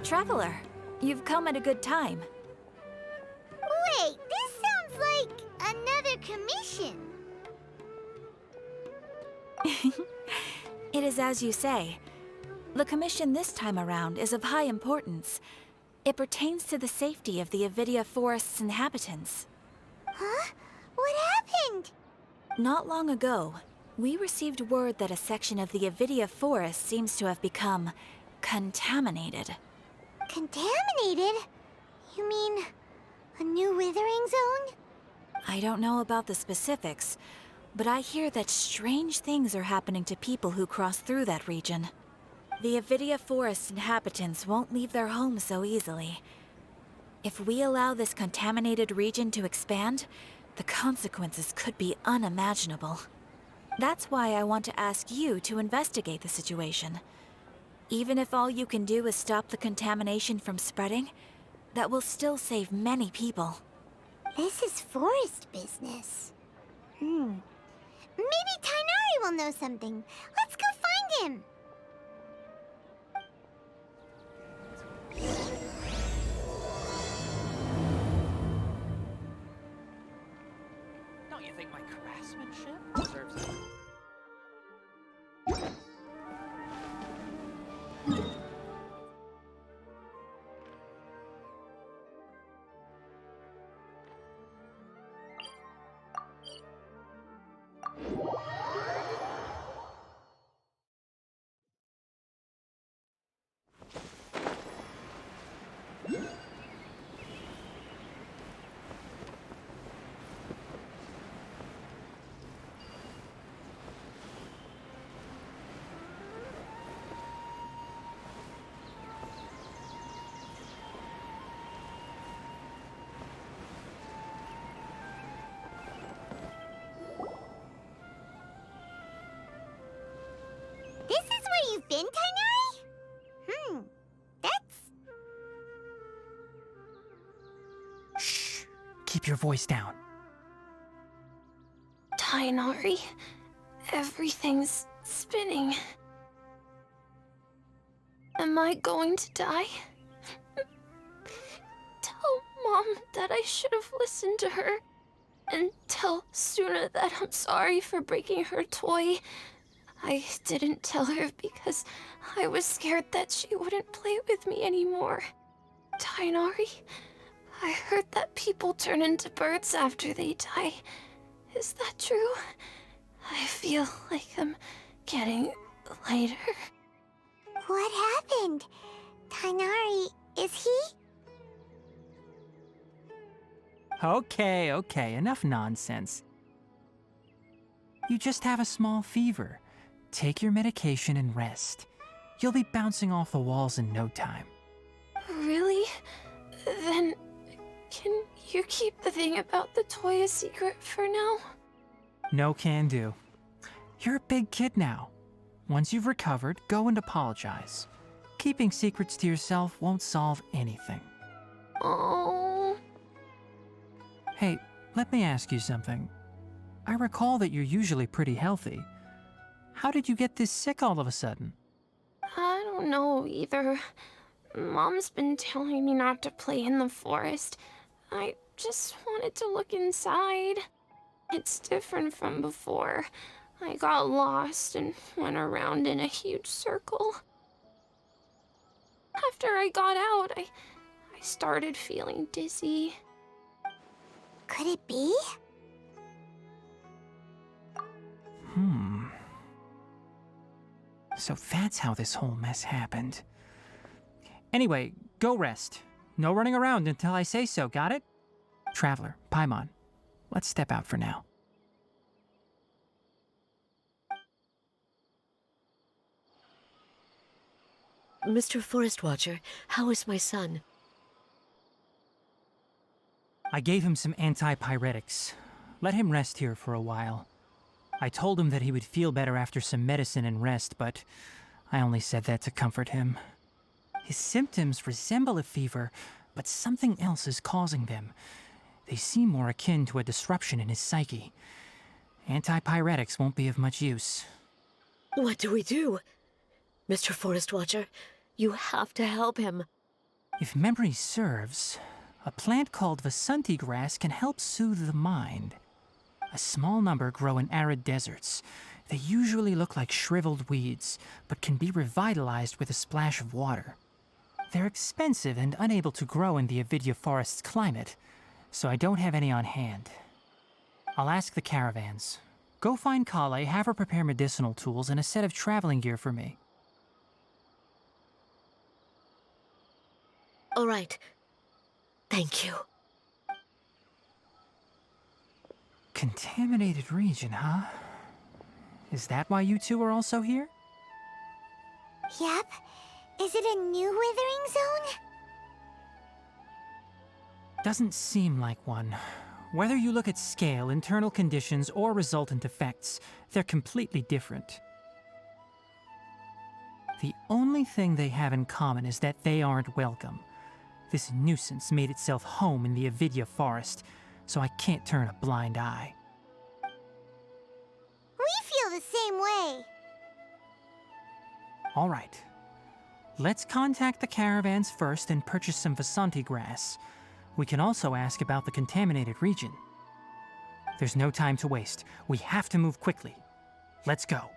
Traveler, you've come at a good time. Wait, this sounds like another commission. It is as you say. The commission this time around is of high importance. It pertains to the safety of the Avidia Forest's inhabitants. Huh? What happened? Not long ago, we received word that a section of the Avidia Forest seems to have become contaminated. Contaminated? You mean a new withering zone? I don't know about the specifics, but I hear that strange things are happening to people who cross through that region. The Avidia Forest inhabitants won't leave their homes so easily. If we allow this contaminated region to expand, the consequences could be unimaginable. That's why I want to ask you to investigate the situation. Even if all you can do is stop the contamination from spreading, that will still save many people. This is forest business. Maybe Tighnari will know something. Let's go find him. Don't you think my craftsmanship deserves it? This is where you've been, Tighnari? That's... Shh! Keep your voice down. Tighnari, everything's spinning. Am I going to die? Tell Mom that I should have listened to her. And tell Suna that I'm sorry for breaking her toy. I didn't tell her because I was scared that she wouldn't play with me anymore. Tighnari, I heard that people turn into birds after they die. Is that true? I feel like I'm getting lighter. What happened? Tighnari, is he? Okay, enough nonsense. You just have a small fever. Take your medication and rest. You'll be bouncing off the walls in no time. Really? Then, can you keep the thing about the toy a secret for now? No can do. You're a big kid now. Once you've recovered, go and apologize. Keeping secrets to yourself won't solve anything. Oh. Hey, let me ask you something. I recall that you're usually pretty healthy. How did you get this sick all of a sudden? I don't know either. Mom's been telling me not to play in the forest. I just wanted to look inside. It's different from before. I got lost and went around in a huge circle. After I got out, I started feeling dizzy. Could it be? So that's how this whole mess happened. Anyway, go rest. No running around until I say so, got it? Traveler, Paimon, let's step out for now. Mr. Forest Watcher, how is my son? I gave him some antipyretics. Let him rest here for a while. I told him that he would feel better after some medicine and rest, but I only said that to comfort him. His symptoms resemble a fever, but something else is causing them. They seem more akin to a disruption in his psyche. Antipyretics won't be of much use. What do we do? Mr. Forest Watcher, you have to help him. If memory serves, a plant called Vasanti grass can help soothe the mind. A small number grow in arid deserts. They usually look like shriveled weeds, but can be revitalized with a splash of water. They're expensive and unable to grow in the Avidya forest's climate, so I don't have any on hand. I'll ask the caravans. Go find Collei, have her prepare medicinal tools and a set of traveling gear for me. All right. Thank you. Contaminated region, huh? Is that why you two are also here? Yep. Is it a new withering zone? Doesn't seem like one. Whether you look at scale, internal conditions, or resultant effects, they're completely different. The only thing they have in common is that they aren't welcome. This nuisance made itself home in the Avidya forest, so I can't turn a blind eye. We feel the same way. All right. Let's contact the caravans first and purchase some Vasanti grass. We can also ask about the contaminated region. There's no time to waste. We have to move quickly. Let's go.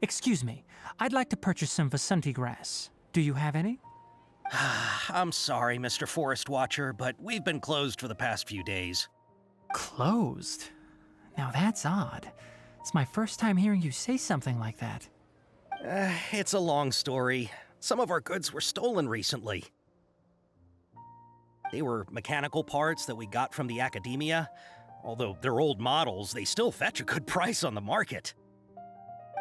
Excuse me, I'd like to purchase some Vasanti grass. Do you have any? I'm sorry, Mr. Forest Watcher, but we've been closed for the past few days. Closed? Now that's odd. It's my first time hearing you say something like that. It's a long story. Some of our goods were stolen recently. They were mechanical parts that we got from the academia. Although they're old models, they still fetch a good price on the market.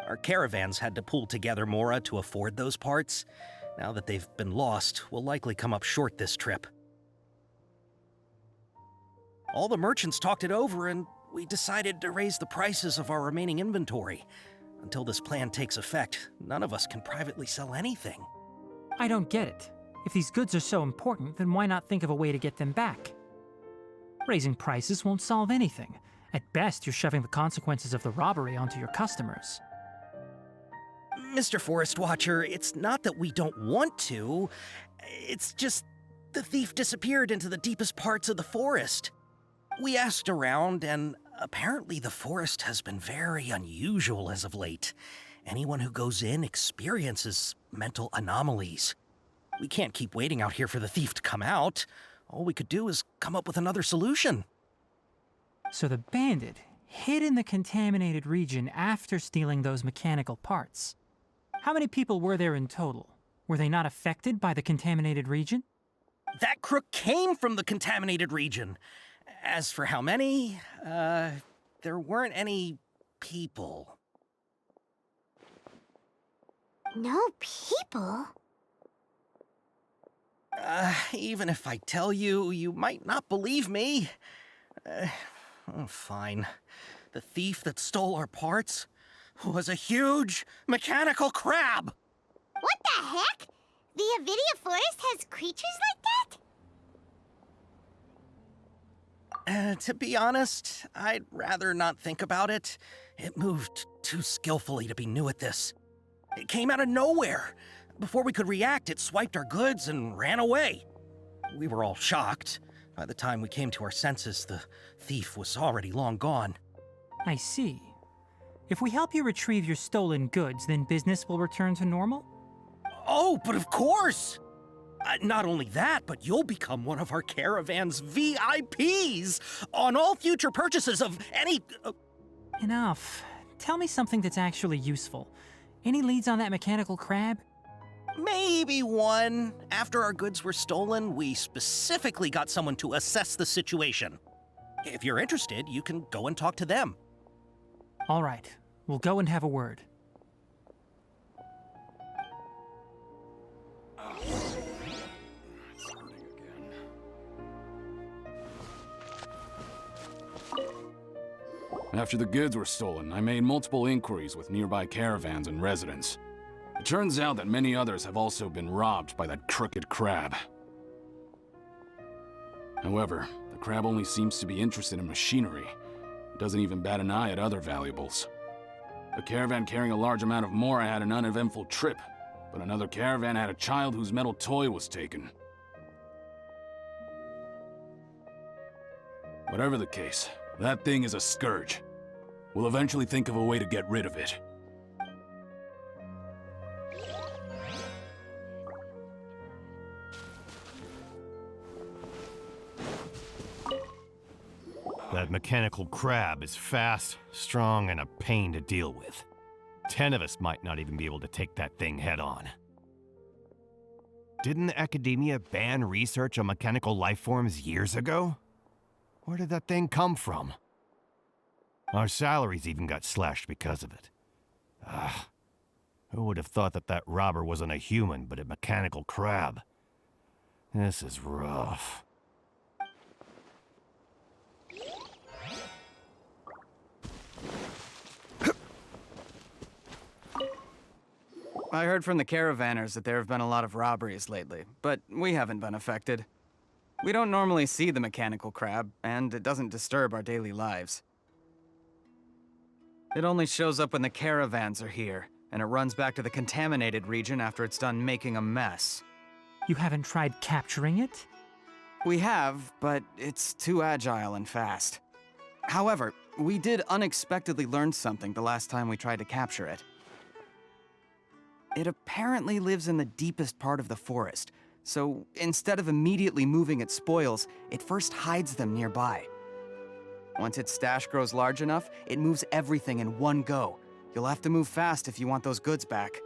Our caravans had to pool together more to afford those parts. Now that they've been lost, we'll likely come up short this trip. All the merchants talked it over, and we decided to raise the prices of our remaining inventory. Until this plan takes effect, none of us can privately sell anything. I don't get it. If these goods are so important, then why not think of a way to get them back? Raising prices won't solve anything. At best, you're shoving the consequences of the robbery onto your customers. Mr. Forest Watcher, it's not that we don't want to. It's just the thief disappeared into the deepest parts of the forest. We asked around, and apparently the forest has been very unusual as of late. Anyone who goes in experiences mental anomalies. We can't keep waiting out here for the thief to come out. All we could do is come up with another solution. So the bandit hid in the contaminated region after stealing those mechanical parts. How many people were there in total? Were they not affected by the contaminated region? That crook came from the contaminated region. As for how many, there weren't any people. No people? Even if I tell you, you might not believe me. Fine. The thief that stole our parts was a huge mechanical crab! What the heck? The Avidya forest has creatures like that? To be honest, I'd rather not think about it. It moved too skillfully to be new at this. It came out of nowhere. Before we could react, it swiped our goods and ran away. We were all shocked. By the time we came to our senses, the thief was already long gone. I see. If we help you retrieve your stolen goods, then business will return to normal? Oh, but of course! Not only that, but you'll become one of our caravan's VIPs on all future purchases of any... Enough. Tell me something that's actually useful. Any leads on that mechanical crab? Maybe one. After our goods were stolen, we specifically got someone to assess the situation. If you're interested, you can go and talk to them. All right, we'll go and have a word. After the goods were stolen, I made multiple inquiries with nearby caravans and residents. It turns out that many others have also been robbed by that crooked crab. However, the crab only seems to be interested in machinery. It doesn't even bat an eye at other valuables. A caravan carrying a large amount of Mora had an uneventful trip, but another caravan had a child whose metal toy was taken. Whatever the case, that thing is a scourge. We'll eventually think of a way to get rid of it. That mechanical crab is fast, strong, and a pain to deal with. 10 of us might not even be able to take that thing head on. Didn't academia ban research on mechanical life forms years ago? Where did that thing come from? Our salaries even got slashed because of it. Who would have thought that that robber wasn't a human, but a mechanical crab? This is rough. I heard from the caravanners that there have been a lot of robberies lately, but we haven't been affected. We don't normally see the mechanical crab, and it doesn't disturb our daily lives. It only shows up when the caravans are here, and it runs back to the contaminated region after it's done making a mess. You haven't tried capturing it? We have, but it's too agile and fast. However, we did unexpectedly learn something the last time we tried to capture it. It apparently lives in the deepest part of the forest, so instead of immediately moving its spoils, it first hides them nearby. Once its stash grows large enough, it moves everything in one go. You'll have to move fast if you want those goods back.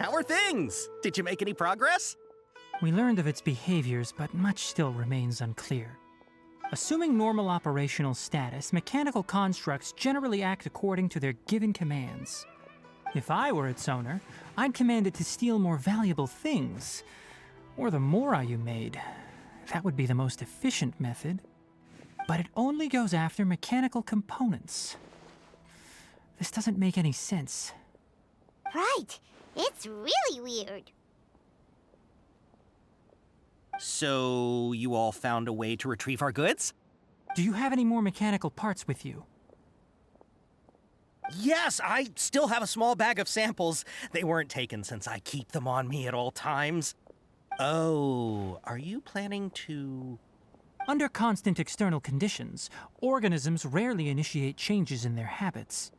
How are things? Did you make any progress? We learned of its behaviors, but much still remains unclear. Assuming normal operational status, mechanical constructs generally act according to their given commands. If I were its owner, I'd command it to steal more valuable things. Or the Mora you made. That would be the most efficient method. But it only goes after mechanical components. This doesn't make any sense. Right. It's really weird. So, you all found a way to retrieve our goods? Do you have any more mechanical parts with you? Yes, I still have a small bag of samples. They weren't taken since I keep them on me at all times. Oh, are you planning to... Under constant external conditions, organisms rarely initiate changes in their habits.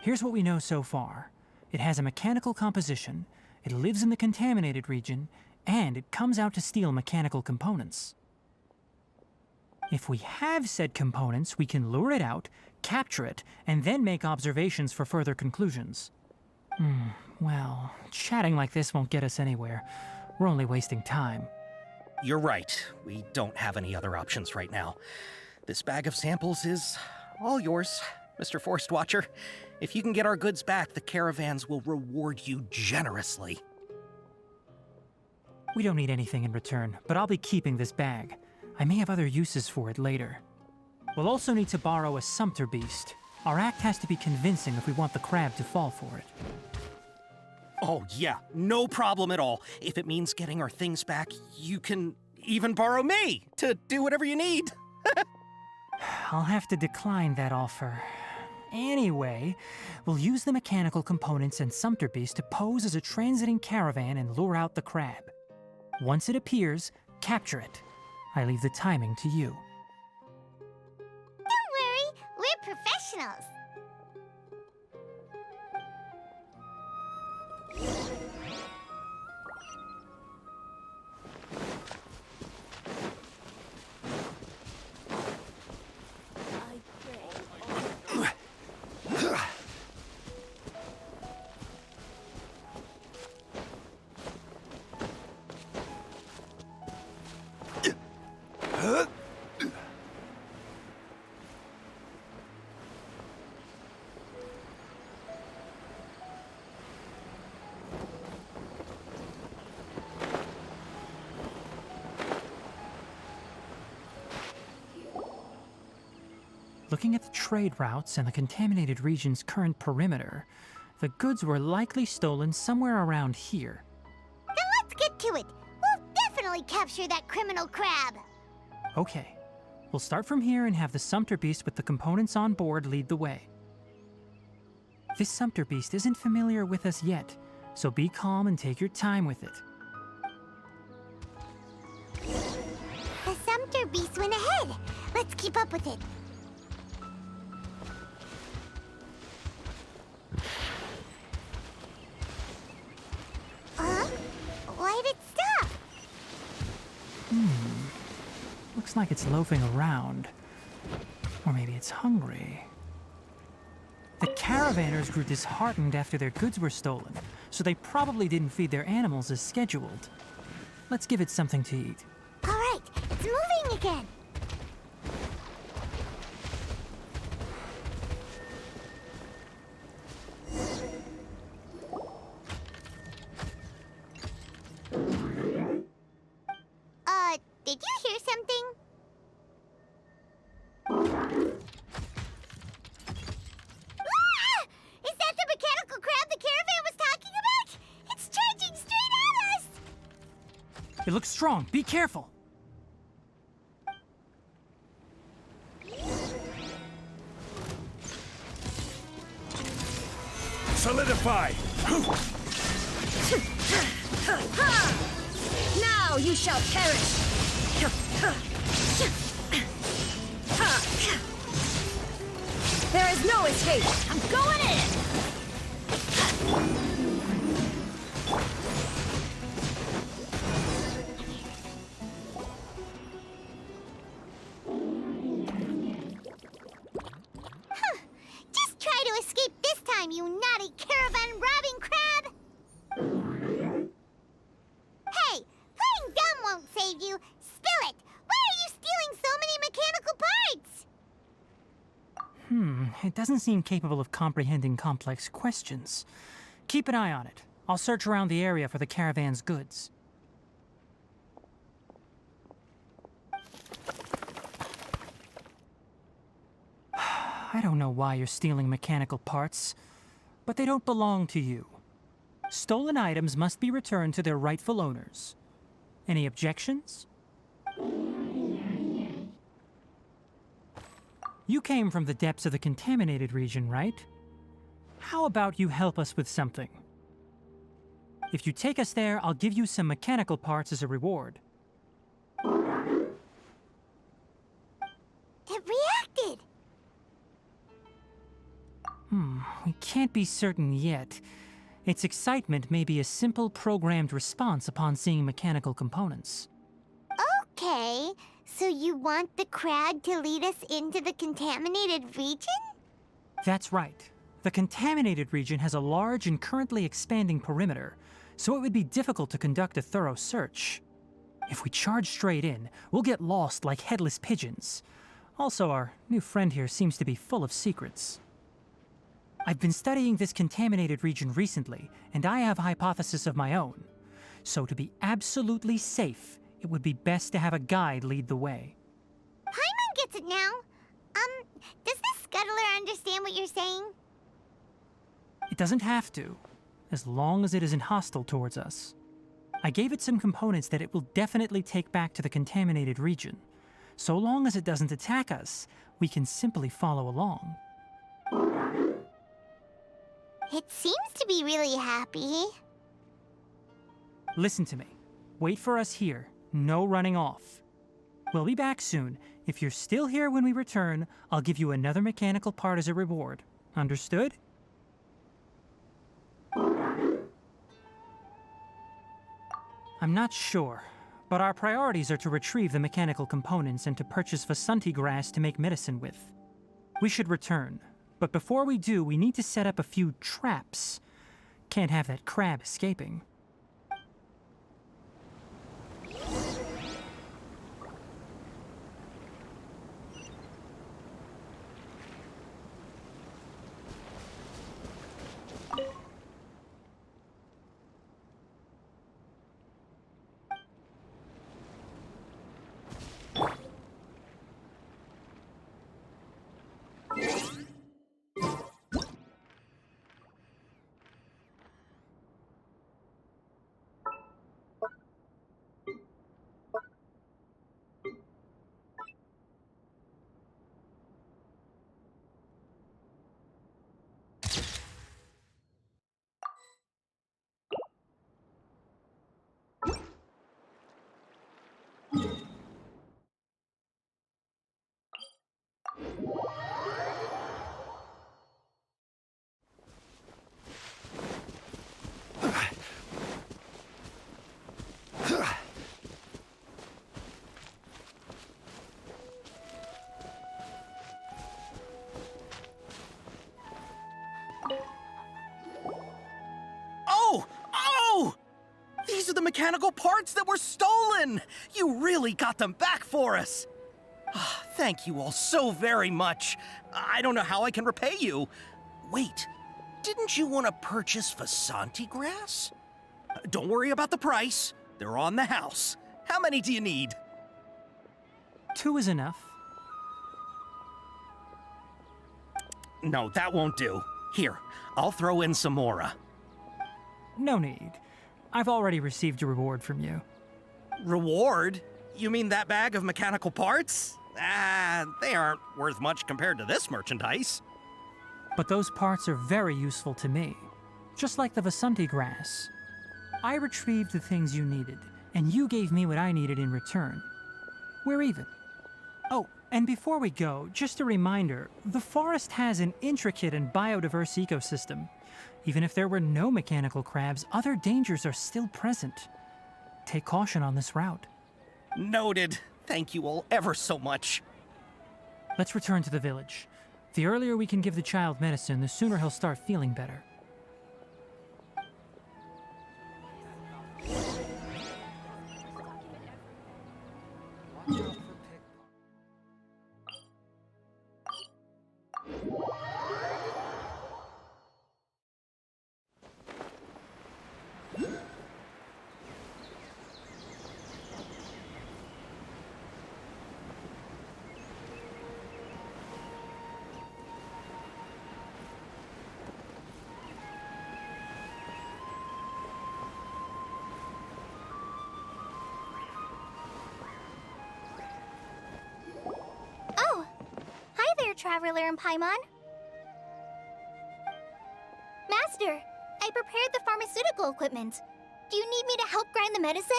Here's what we know so far. It has a mechanical composition, it lives in the contaminated region, and it comes out to steal mechanical components. If we have said components, we can lure it out, capture it, and then make observations for further conclusions. Well, chatting like this won't get us anywhere. We're only wasting time. You're right. We don't have any other options right now. This bag of samples is all yours, Mr. Forest Watcher. If you can get our goods back, the caravans will reward you generously. We don't need anything in return, but I'll be keeping this bag. I may have other uses for it later. We'll also need to borrow a sumpter beast. Our act has to be convincing if we want the crab to fall for it. Oh yeah, no problem at all. If it means getting our things back, you can even borrow me to do whatever you need. I'll have to decline that offer. Anyway, we'll use the mechanical components and sumpter beast to pose as a transiting caravan and lure out the crab. Once it appears, capture it. I leave the timing to you. Don't worry, we're professionals. Looking at the trade routes and the contaminated region's current perimeter, the goods were likely stolen somewhere around here. Then let's get to it. We'll definitely capture that criminal crab. Okay, we'll start from here and have the Sumpter Beast with the components on board lead the way. This Sumpter Beast isn't familiar with us yet, so be calm and take your time with it. The Sumpter Beast went ahead. Let's keep up with it. Huh? Why did it stop? Looks like it's loafing around. Or maybe it's hungry. The caravanners grew disheartened after their goods were stolen, so they probably didn't feed their animals as scheduled. Let's give it something to eat. All right, it's moving again. Did you hear something? Ah! Is that the mechanical crab the caravan was talking about? It's charging straight at us! It looks strong. Be careful. Solidify! Now you shall perish! There is no escape! I'm going in! Just try to escape this time, you naughty caravan robbing crab! Hey, playing dumb won't save you. Spill it! Why are you stealing so many mechanical parts? It doesn't seem capable of comprehending complex questions. Keep an eye on it. I'll search around the area for the caravan's goods. I don't know why you're stealing mechanical parts, but they don't belong to you. Stolen items must be returned to their rightful owners. Any objections? You came from the depths of the contaminated region, right? How about you help us with something? If you take us there, I'll give you some mechanical parts as a reward. It reacted! We can't be certain yet. Its excitement may be a simple programmed response upon seeing mechanical components. Okay, so you want the crab to lead us into the contaminated region? That's right. The contaminated region has a large and currently expanding perimeter, so it would be difficult to conduct a thorough search. If we charge straight in, we'll get lost like headless pigeons. Also, our new friend here seems to be full of secrets. I've been studying this contaminated region recently, and I have a hypothesis of my own. So to be absolutely safe, it would be best to have a guide lead the way. Paimon gets it now. Does the scuttler understand what you're saying? It doesn't have to, as long as it isn't hostile towards us. I gave it some components that it will definitely take back to the contaminated region. So long as it doesn't attack us, we can simply follow along. It seems to be really happy. Listen to me. Wait for us here. No running off. We'll be back soon. If you're still here when we return, I'll give you another mechanical part as a reward. Understood? I'm not sure, but our priorities are to retrieve the mechanical components and to purchase Vasanti grass to make medicine with. We should return, but before we do, we need to set up a few traps. Can't have that crab escaping. mechanical parts that were stolen! You really got them back for us! Thank you all so very much. I don't know how I can repay you. Wait, didn't you want to purchase Vasanti grass? Don't worry about the price. They're on the house. How many do you need? 2 is enough. No, that won't do. Here, I'll throw in some more. No need. I've already received a reward from you. Reward? You mean that bag of mechanical parts? They aren't worth much compared to this merchandise. But those parts are very useful to me. Just like the Vasanti grass. I retrieved the things you needed, and you gave me what I needed in return. We're even. Oh, and before we go, just a reminder, the forest has an intricate and biodiverse ecosystem. Even if there were no mechanical crabs, other dangers are still present. Take caution on this route. Noted. Thank you all ever so much. Let's return to the village. The earlier we can give the child medicine, the sooner he'll start feeling better. Oh! Hi there, Traveler and Paimon. Master, I prepared the pharmaceutical equipment. Do you need me to help grind the medicine?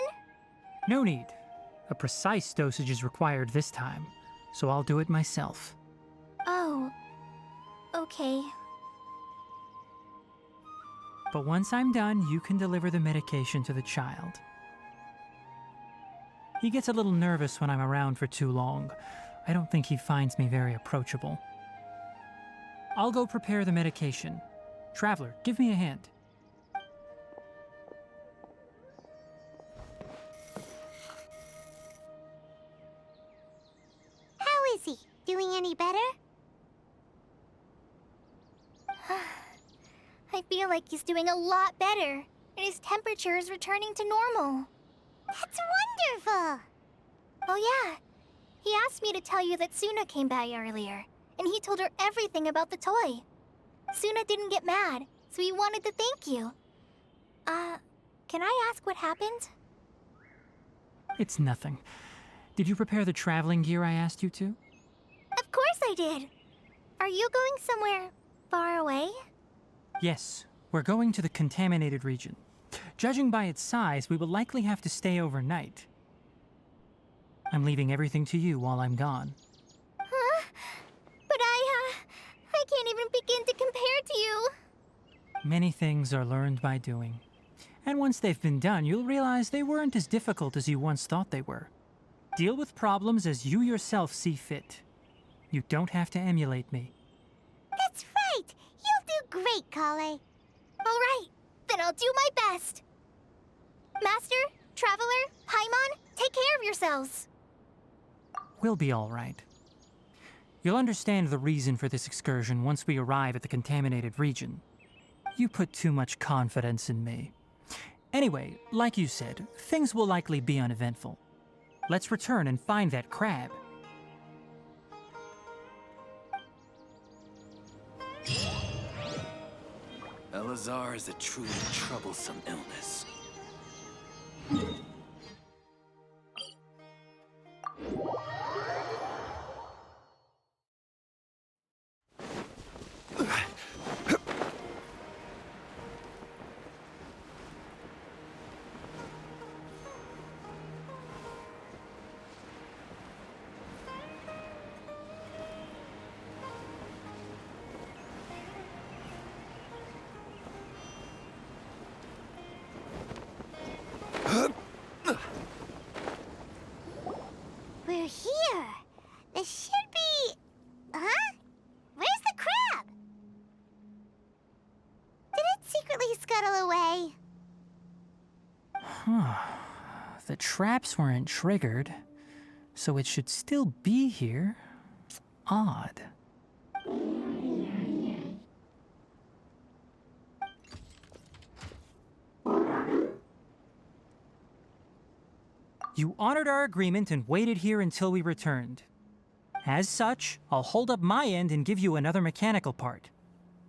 No need. A precise dosage is required this time, so I'll do it myself. Oh. Okay. But once I'm done, you can deliver the medication to the child. He gets a little nervous when I'm around for too long. I don't think he finds me very approachable. I'll go prepare the medication. Traveler, give me a hand. How is he? Doing any better? I feel like he's doing a lot better, and his temperature is returning to normal. That's wonderful! Oh yeah, he asked me to tell you that Suna came by earlier, and he told her everything about the toy. Suna didn't get mad, so he wanted to thank you. Can I ask what happened? It's nothing. Did you prepare the traveling gear I asked you to? Of course I did! Are you going somewhere far away? Yes, we're going to the contaminated region. Judging by its size, we will likely have to stay overnight. I'm leaving everything to you while I'm gone. Huh? But I can't even begin to compare to you. Many things are learned by doing. And once they've been done, you'll realize they weren't as difficult as you once thought they were. Deal with problems as you yourself see fit. You don't have to emulate me. That's right! You'll do great, collei. All right, then I'll do my best. Master, Traveler, Paimon, take care of yourselves. We'll be all right. You'll understand the reason for this excursion once we arrive at the contaminated region. You put too much confidence in me. Anyway, like you said, things will likely be uneventful. Let's return and find that crab. Elazar is a truly troublesome illness. We're here. This should be... Huh? Where's the crab? Did it secretly scuttle away? The traps weren't triggered, so it should still be here. Odd. You honored our agreement and waited here until we returned. As such, I'll hold up my end and give you another mechanical part.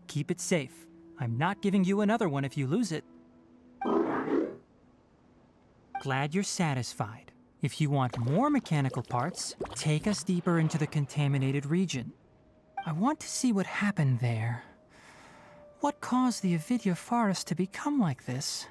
Keep it safe. I'm not giving you another one if you lose it. Glad you're satisfied. If you want more mechanical parts, take us deeper into the contaminated region. I want to see what happened there. What caused the Avidya forest to become like this?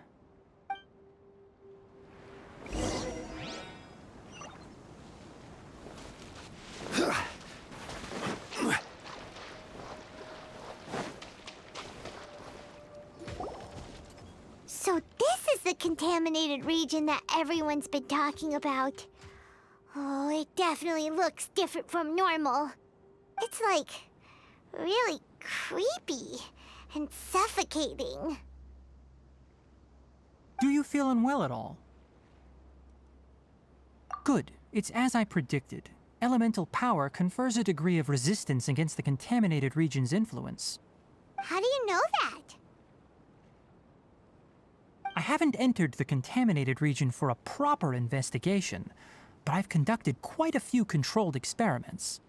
So this is the contaminated region that everyone's been talking about. Oh, it definitely looks different from normal. It's like really creepy and suffocating. Do you feel unwell at all? Good. It's as I predicted. Elemental power confers a degree of resistance against the contaminated region's influence. How do you know that? I haven't entered the contaminated region for a proper investigation, but I've conducted quite a few controlled experiments.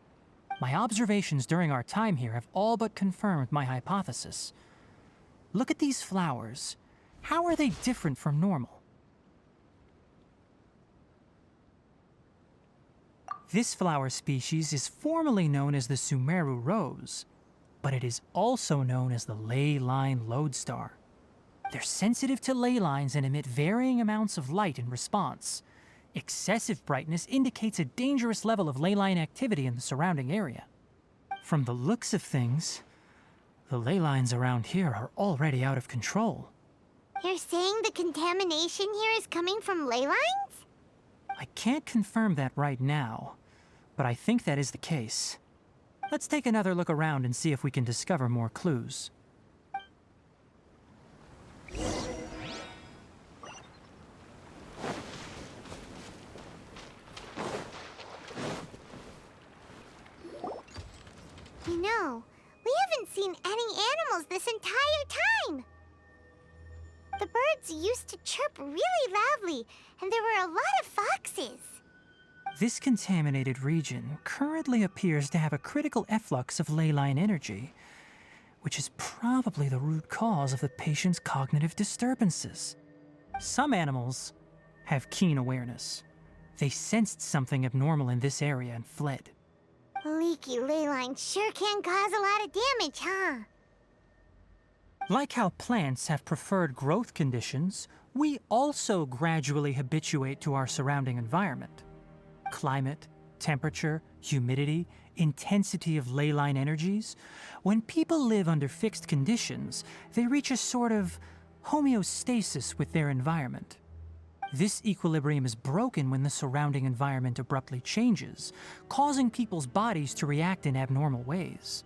My observations during our time here have all but confirmed my hypothesis. Look at these flowers. How are they different from normal? This flower species is formally known as the Sumeru rose, but it is also known as the ley line lodestar. They're sensitive to ley lines and emit varying amounts of light in response. Excessive brightness indicates a dangerous level of ley line activity in the surrounding area. From the looks of things, the ley lines around here are already out of control. You're saying the contamination here is coming from ley lines? I can't confirm that right now, but I think that is the case. Let's take another look around and see if we can discover more clues. You know, we haven't seen any animals this entire time. The birds used to chirp really loudly, and there were a lot of foxes. This contaminated region currently appears to have a critical efflux of ley line energy, which is probably the root cause of the patient's cognitive disturbances. Some animals have keen awareness. They sensed something abnormal in this area and fled. Leaky ley lines sure can cause a lot of damage, huh? Like how plants have preferred growth conditions, we also gradually habituate to our surrounding environment. Climate, temperature, humidity, intensity of ley line energies. When people live under fixed conditions, they reach a sort of homeostasis with their environment. This equilibrium is broken when the surrounding environment abruptly changes, causing people's bodies to react in abnormal ways.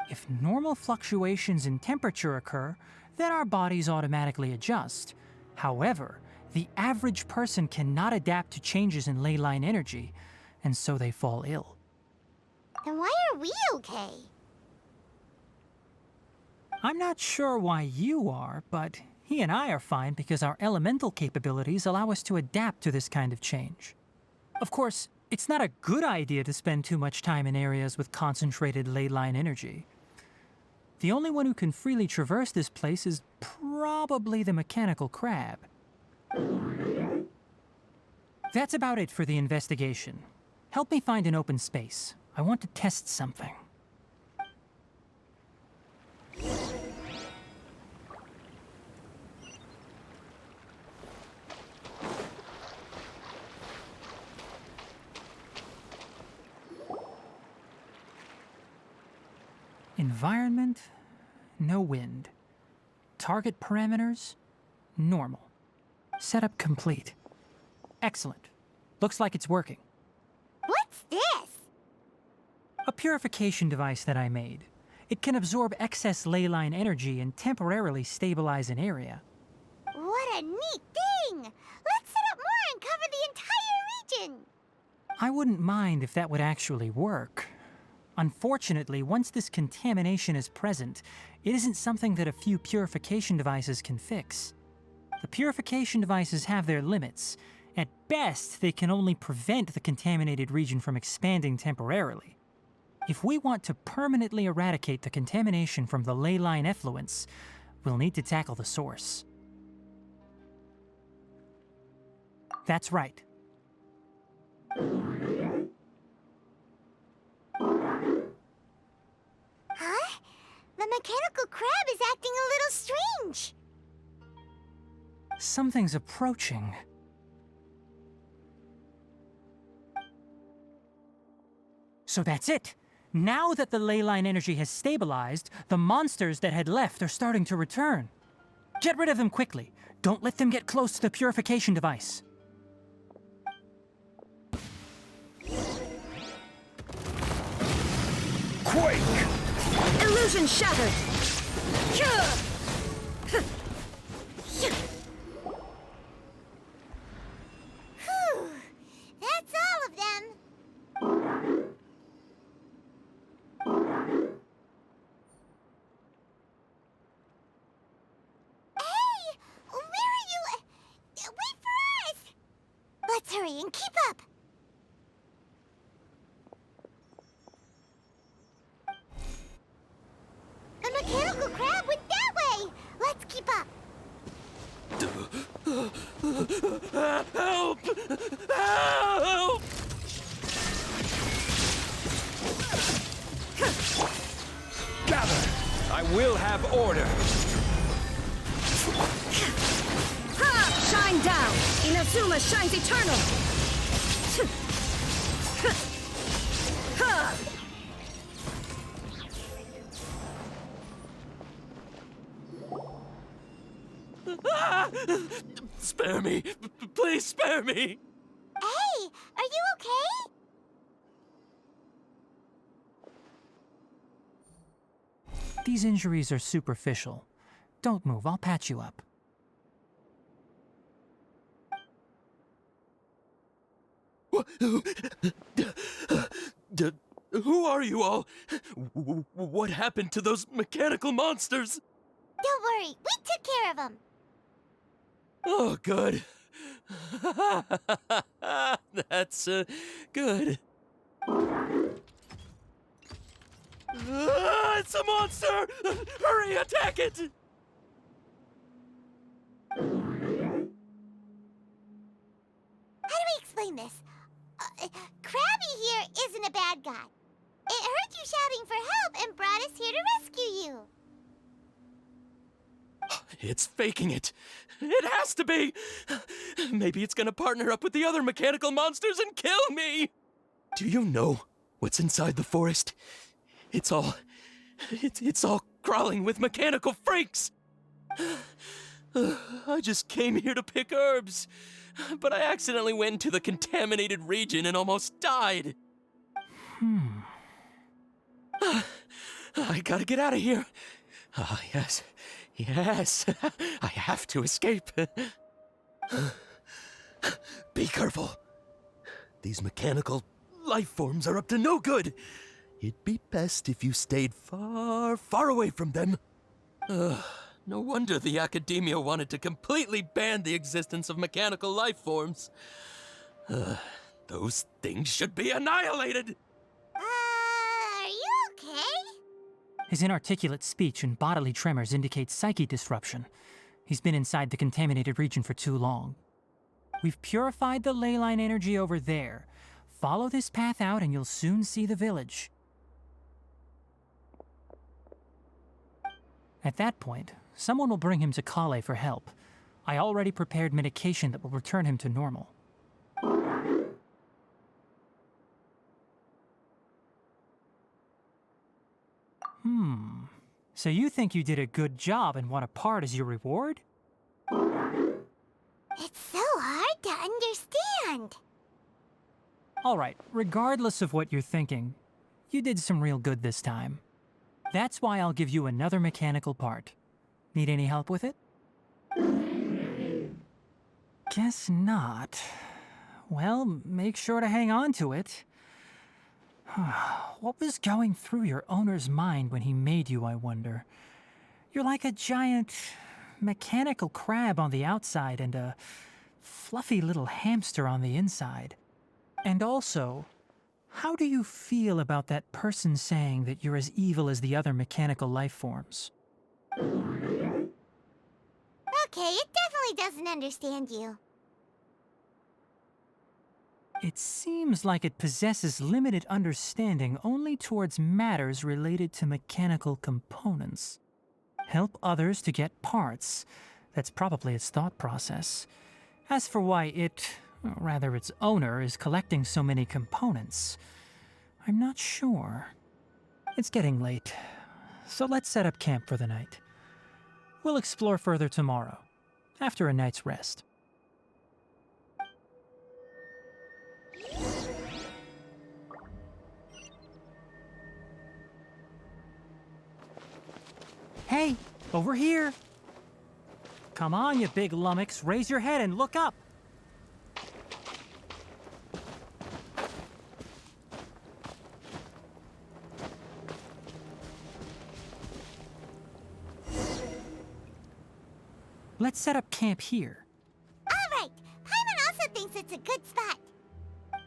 If normal fluctuations in temperature occur, then our bodies automatically adjust. However, the average person cannot adapt to changes in ley line energy, and so they fall ill. Then why are we okay? I'm not sure why you are, but he and I are fine because our elemental capabilities allow us to adapt to this kind of change. Of course, it's not a good idea to spend too much time in areas with concentrated ley line energy. The only one who can freely traverse this place is probably the mechanical crab. That's about it for the investigation. Help me find an open space. I want to test something. Environment, no wind. Target parameters, normal. Setup complete. Excellent. Looks like it's working. What's this? A purification device that I made. It can absorb excess ley line energy and temporarily stabilize an area. What a neat thing! I wouldn't mind if that would actually work. Unfortunately, once this contamination is present, it isn't something that a few purification devices can fix. The purification devices have their limits. At best, they can only prevent the contaminated region from expanding temporarily. If we want to permanently eradicate the contamination from the ley line effluents, we'll need to tackle the source. That's right. Huh? The mechanical crab is acting a little strange. Something's approaching. So that's it. Now that the ley line energy has stabilized, the monsters that had left are starting to return. Get rid of them quickly. Don't let them get close to the purification device. Quake! Illusion shattered! Whew. That's all of them. Hey! Where are you? Wait for us! Let's hurry and keep up. The mechanical crab went that way! Let's keep up! Help! Help! Gather! I will have order! Ha! Shine down! Inazuma shines eternal! Ha! Ah! Spare me! Please spare me! Hey! Are you okay? These injuries are superficial. Don't move, I'll patch you up. Who are you all? What happened to those mechanical monsters? Don't worry, we took care of them. Oh, good. That's good. It's a monster! Hurry, attack it! How do we explain this? Krabby here isn't a bad guy. It heard you shouting for help and brought us here to rescue you. It's faking it. It has to be. Maybe it's gonna partner up with the other mechanical monsters and kill me. Do you know what's inside the forest? It's all crawling with mechanical freaks. I just came here to pick herbs, but I accidentally went into the contaminated region and almost died. I gotta get out of here. Ah, yes. Yes, I have to escape. Be careful. These mechanical life forms are up to no good. It'd be best if you stayed far, far away from them. No wonder the academia wanted to completely ban the existence of mechanical life forms. Those things should be annihilated. Are you okay? His inarticulate speech and bodily tremors indicate psyche disruption. He's been inside the contaminated region for too long. We've purified the ley line energy over there. Follow this path out and you'll soon see the village. At that point, someone will bring him to Collei for help. I already prepared medication that will return him to normal. So you think you did a good job and want a part as your reward? It's so hard to understand. Alright, regardless of what you're thinking, you did some real good this time. That's why I'll give you another mechanical part. Need any help with it? Guess not. Well, make sure to hang on to it. What was going through your owner's mind when he made you, I wonder? You're like a giant mechanical crab on the outside and a fluffy little hamster on the inside. And also, how do you feel about that person saying that you're as evil as the other mechanical life forms? Okay, it definitely doesn't understand you. It seems like it possesses limited understanding only towards matters related to mechanical components. Help others to get parts. That's probably its thought process. As for why it, or rather its owner, is collecting so many components, I'm not sure. It's getting late, so let's set up camp for the night. We'll explore further tomorrow, after a night's rest. Hey, over here! Come on, you big lummox, raise your head and look up! Let's set up camp here. All right, Paimon also thinks it's a good spot.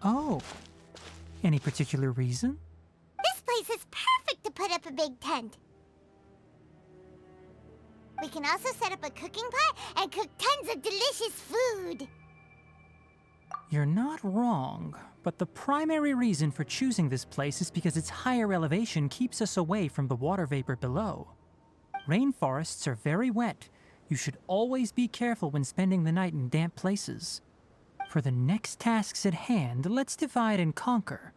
Oh, any particular reason? This place is perfect to put up a big tent. We can also set up a cooking pot and cook tons of delicious food. You're not wrong, but the primary reason for choosing this place is because its higher elevation keeps us away from the water vapor below. Rainforests are very wet. You should always be careful when spending the night in damp places. For the next tasks at hand, let's divide and conquer.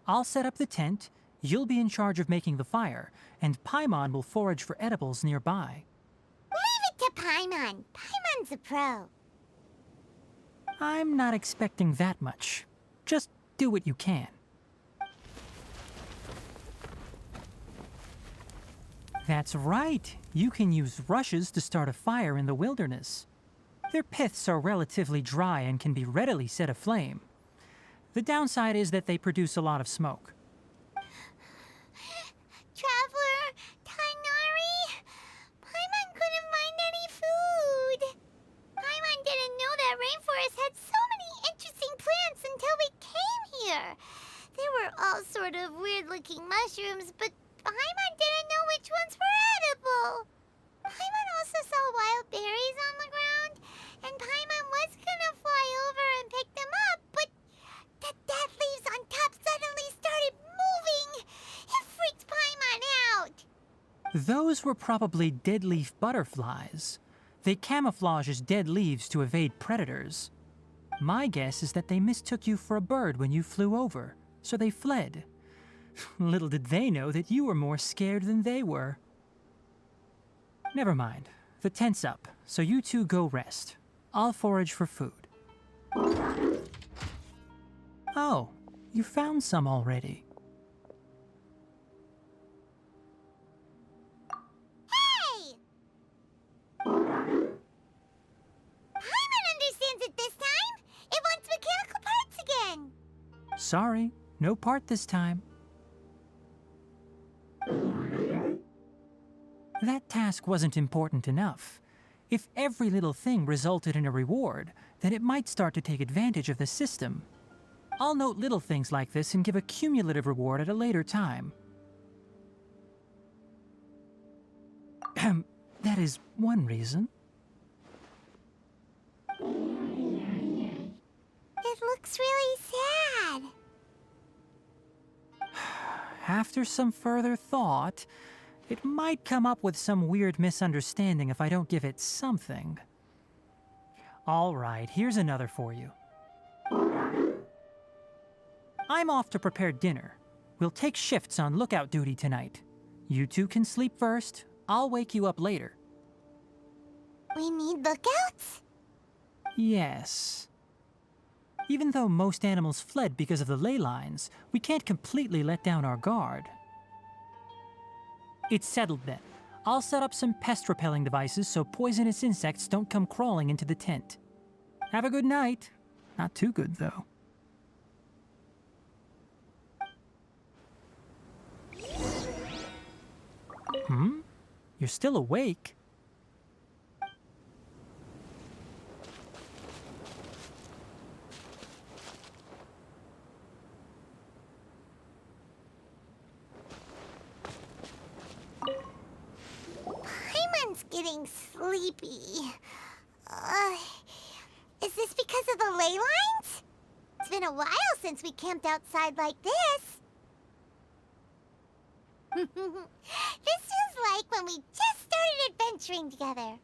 I'll set up the tent, you'll be in charge of making the fire, and Paimon will forage for edibles nearby. Leave it to Paimon. Paimon's a pro. I'm not expecting that much. Just do what you can. That's right. You can use rushes to start a fire in the wilderness. Their piths are relatively dry and can be readily set aflame. The downside is that they produce a lot of smoke. Traveler, Tighnari, Paimon couldn't find any food. Paimon didn't know that rainforest had so many interesting plants until we came here. They were all sort of weird-looking mushrooms, but Paimon didn't know which ones were edible. Paimon also saw wild berries on the ground, and Paimon was gonna fly over and pick them up, but the dead leaves on top suddenly started moving. It freaked Paimon out. Those were probably dead leaf butterflies. They camouflage as dead leaves to evade predators. My guess is that they mistook you for a bird when you flew over, so they fled. Little did they know that you were more scared than they were. Never mind. The tent's up, so you two go rest. I'll forage for food. Oh, you found some already. Hey! Paimon understands it this time. It wants mechanical parts again. Sorry, no part this time. That task wasn't important enough. If every little thing resulted in a reward, then it might start to take advantage of the system. I'll note little things like this and give a cumulative reward at a later time. That is one reason. It looks really sad. After some further thought, it might come up with some weird misunderstanding if I don't give it something. All right, here's another for you. I'm off to prepare dinner. We'll take shifts on lookout duty tonight. You two can sleep first. I'll wake you up later. We need lookouts? Yes. Even though most animals fled because of the ley lines, we can't completely let down our guard. It's settled then. I'll set up some pest-repelling devices so poisonous insects don't come crawling into the tent. Have a good night. Not too good, though. You're still awake? Paimon's getting sleepy. Is this because of the ley lines? It's been a while since we camped outside like this. This feels like when we just started adventuring together.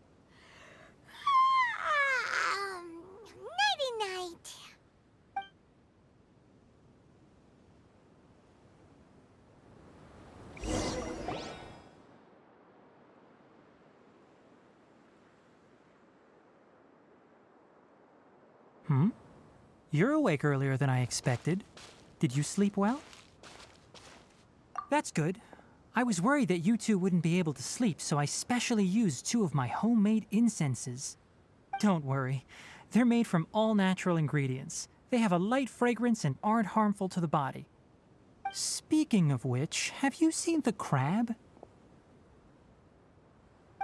Nighty-night. You're awake earlier than I expected. Did you sleep well? That's good. I was worried that you two wouldn't be able to sleep, so I specially used 2 of my homemade incenses. Don't worry. They're made from all natural ingredients. They have a light fragrance and aren't harmful to the body. Speaking of which, have you seen the crab?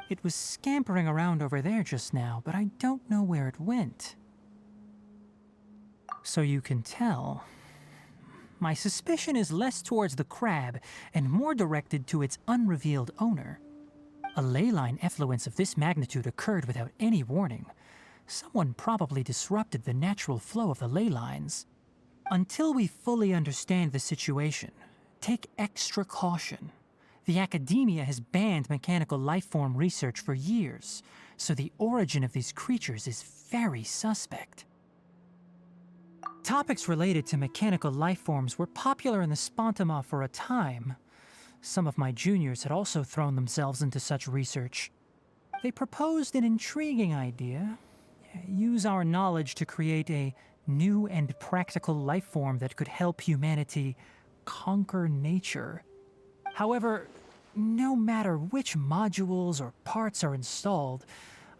It was scampering around over there just now, but I don't know where it went. So you can tell, my suspicion is less towards the crab and more directed to its unrevealed owner. A ley line effluence of this magnitude occurred without any warning. Someone probably disrupted the natural flow of the ley lines. Until we fully understand the situation, take extra caution. The academia has banned mechanical lifeform research for years, so the origin of these creatures is very suspect. Topics related to mechanical lifeforms were popular in the Spontama for a time. Some of my juniors had also thrown themselves into such research. They proposed an intriguing idea. Use our knowledge to create a new and practical lifeform that could help humanity conquer nature. However, no matter which modules or parts are installed,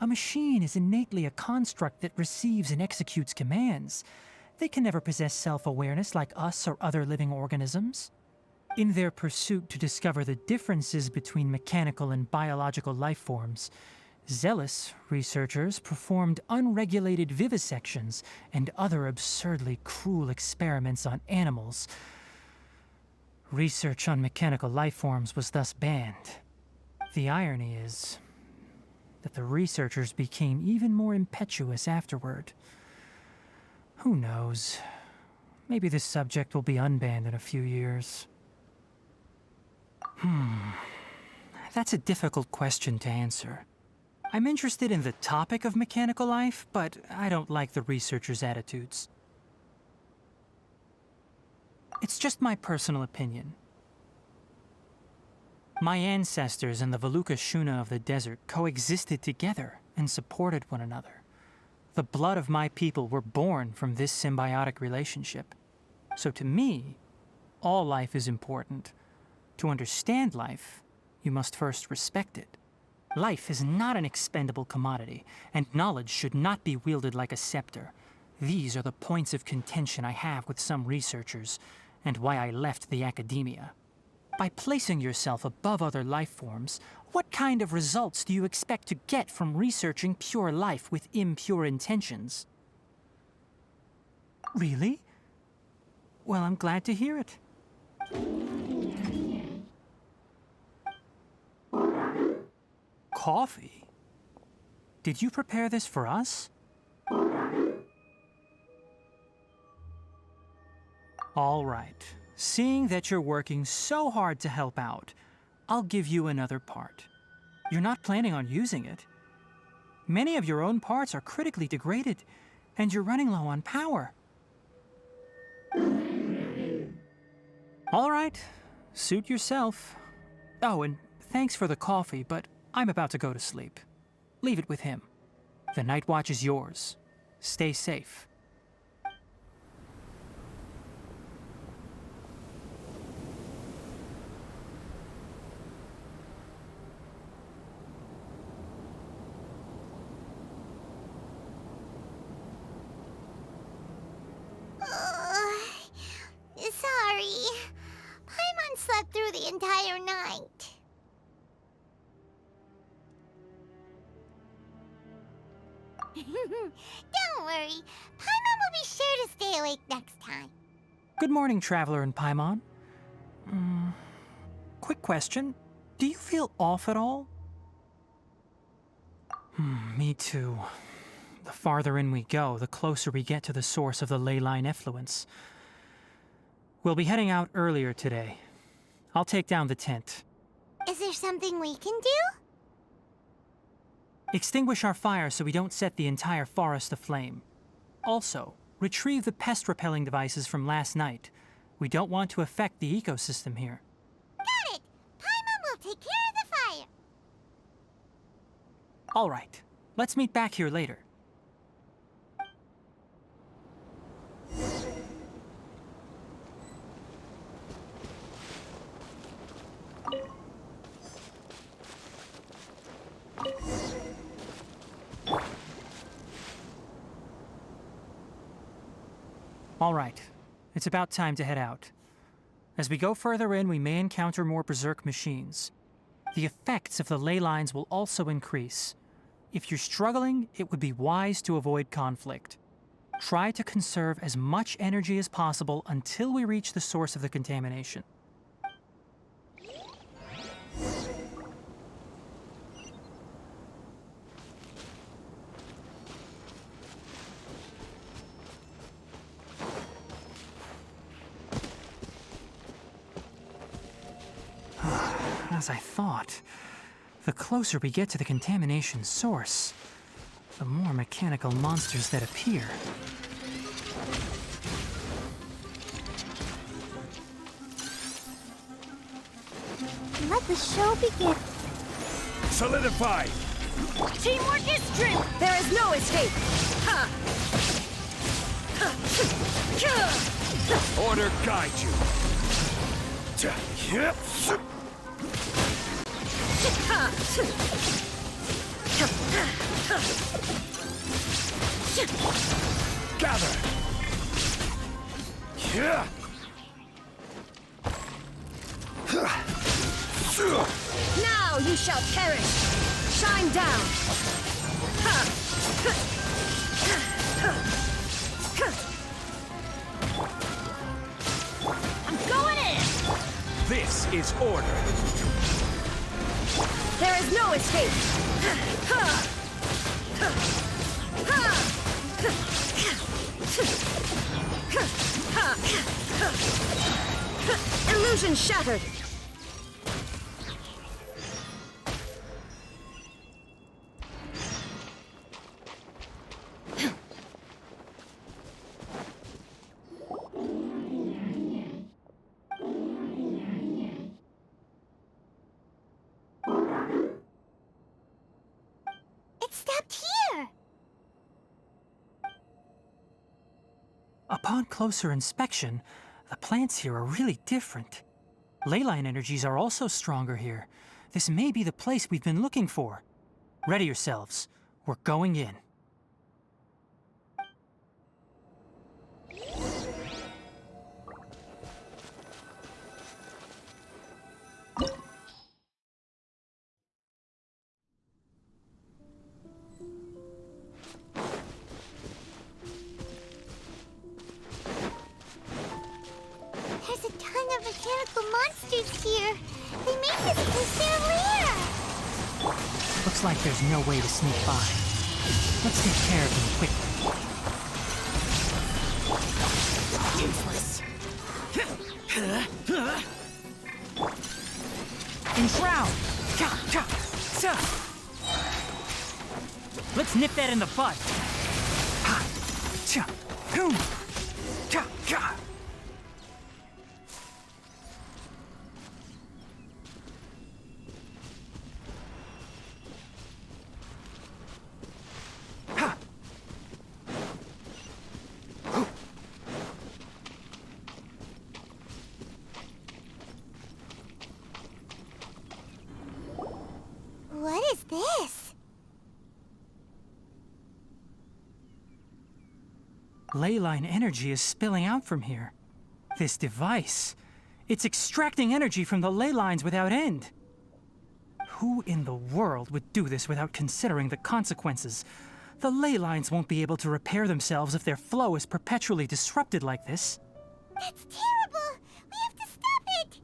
a machine is innately a construct that receives and executes commands. They can never possess self-awareness like us or other living organisms. In their pursuit to discover the differences between mechanical and biological lifeforms, zealous researchers performed unregulated vivisections and other absurdly cruel experiments on animals. Research on mechanical lifeforms was thus banned. The irony is that the researchers became even more impetuous afterward. Who knows? Maybe this subject will be unbanned in a few years. That's a difficult question to answer. I'm interested in the topic of mechanical life, but I don't like the researchers' attitudes. It's just my personal opinion. My ancestors and the Vulpes Zerda of the desert coexisted together and supported one another. The blood of my people were born from this symbiotic relationship. So to me, all life is important. To understand life, you must first respect it. Life is not an expendable commodity, and knowledge should not be wielded like a scepter. These are the points of contention I have with some researchers, and why I left the academia. By placing yourself above other life forms, what kind of results do you expect to get from researching pure life with impure intentions? Really? Well, I'm glad to hear it. Coffee? Did you prepare this for us? All right. Seeing that you're working so hard to help out, I'll give you another part. You're not planning on using it. Many of your own parts are critically degraded, and you're running low on power. All right, suit yourself. Oh, and thanks for the coffee, but I'm about to go to sleep. Leave it with him. The night watch is yours. Stay safe. Don't worry. Paimon will be sure to stay awake next time. Good morning, Traveler and Paimon. Quick question. Do you feel off at all? Me too. The farther in we go, the closer we get to the source of the ley line effluence. We'll be heading out earlier today. I'll take down the tent. Is there something we can do? Extinguish our fire so we don't set the entire forest aflame. Also, retrieve the pest-repelling devices from last night. We don't want to affect the ecosystem here. Got it! Paimon will take care of the fire. All right. Let's meet back here later. All right. It's about time to head out. As we go further in, we may encounter more berserk machines. The effects of the ley lines will also increase. If you're struggling, it would be wise to avoid conflict. Try to conserve as much energy as possible until we reach the source of the contamination. As I thought, the closer we get to the contamination source, the more mechanical monsters that appear. Let the show begin. Solidify! Teamwork is strength! There is no escape! Ha! Order guide you! Gather! Now you shall perish! Shine down! I'm going in! This is order! There is no escape! Illusion shattered! It stopped here. Upon closer inspection, the plants here are really different. Ley line energies are also stronger here. This may be the place we've been looking for. Ready yourselves. We're going in. There's a ton of mechanical monsters here. They make this place their lair. Looks like there's no way to sneak by. Let's take care of them quickly. Useless. Enshroud! Let's nip that in the bud. What is this? Ley line energy is spilling out from here. This device, it's extracting energy from the ley lines without end. Who in the world would do this without considering the consequences? The ley lines won't be able to repair themselves if their flow is perpetually disrupted like this. That's terrible! We have to stop it!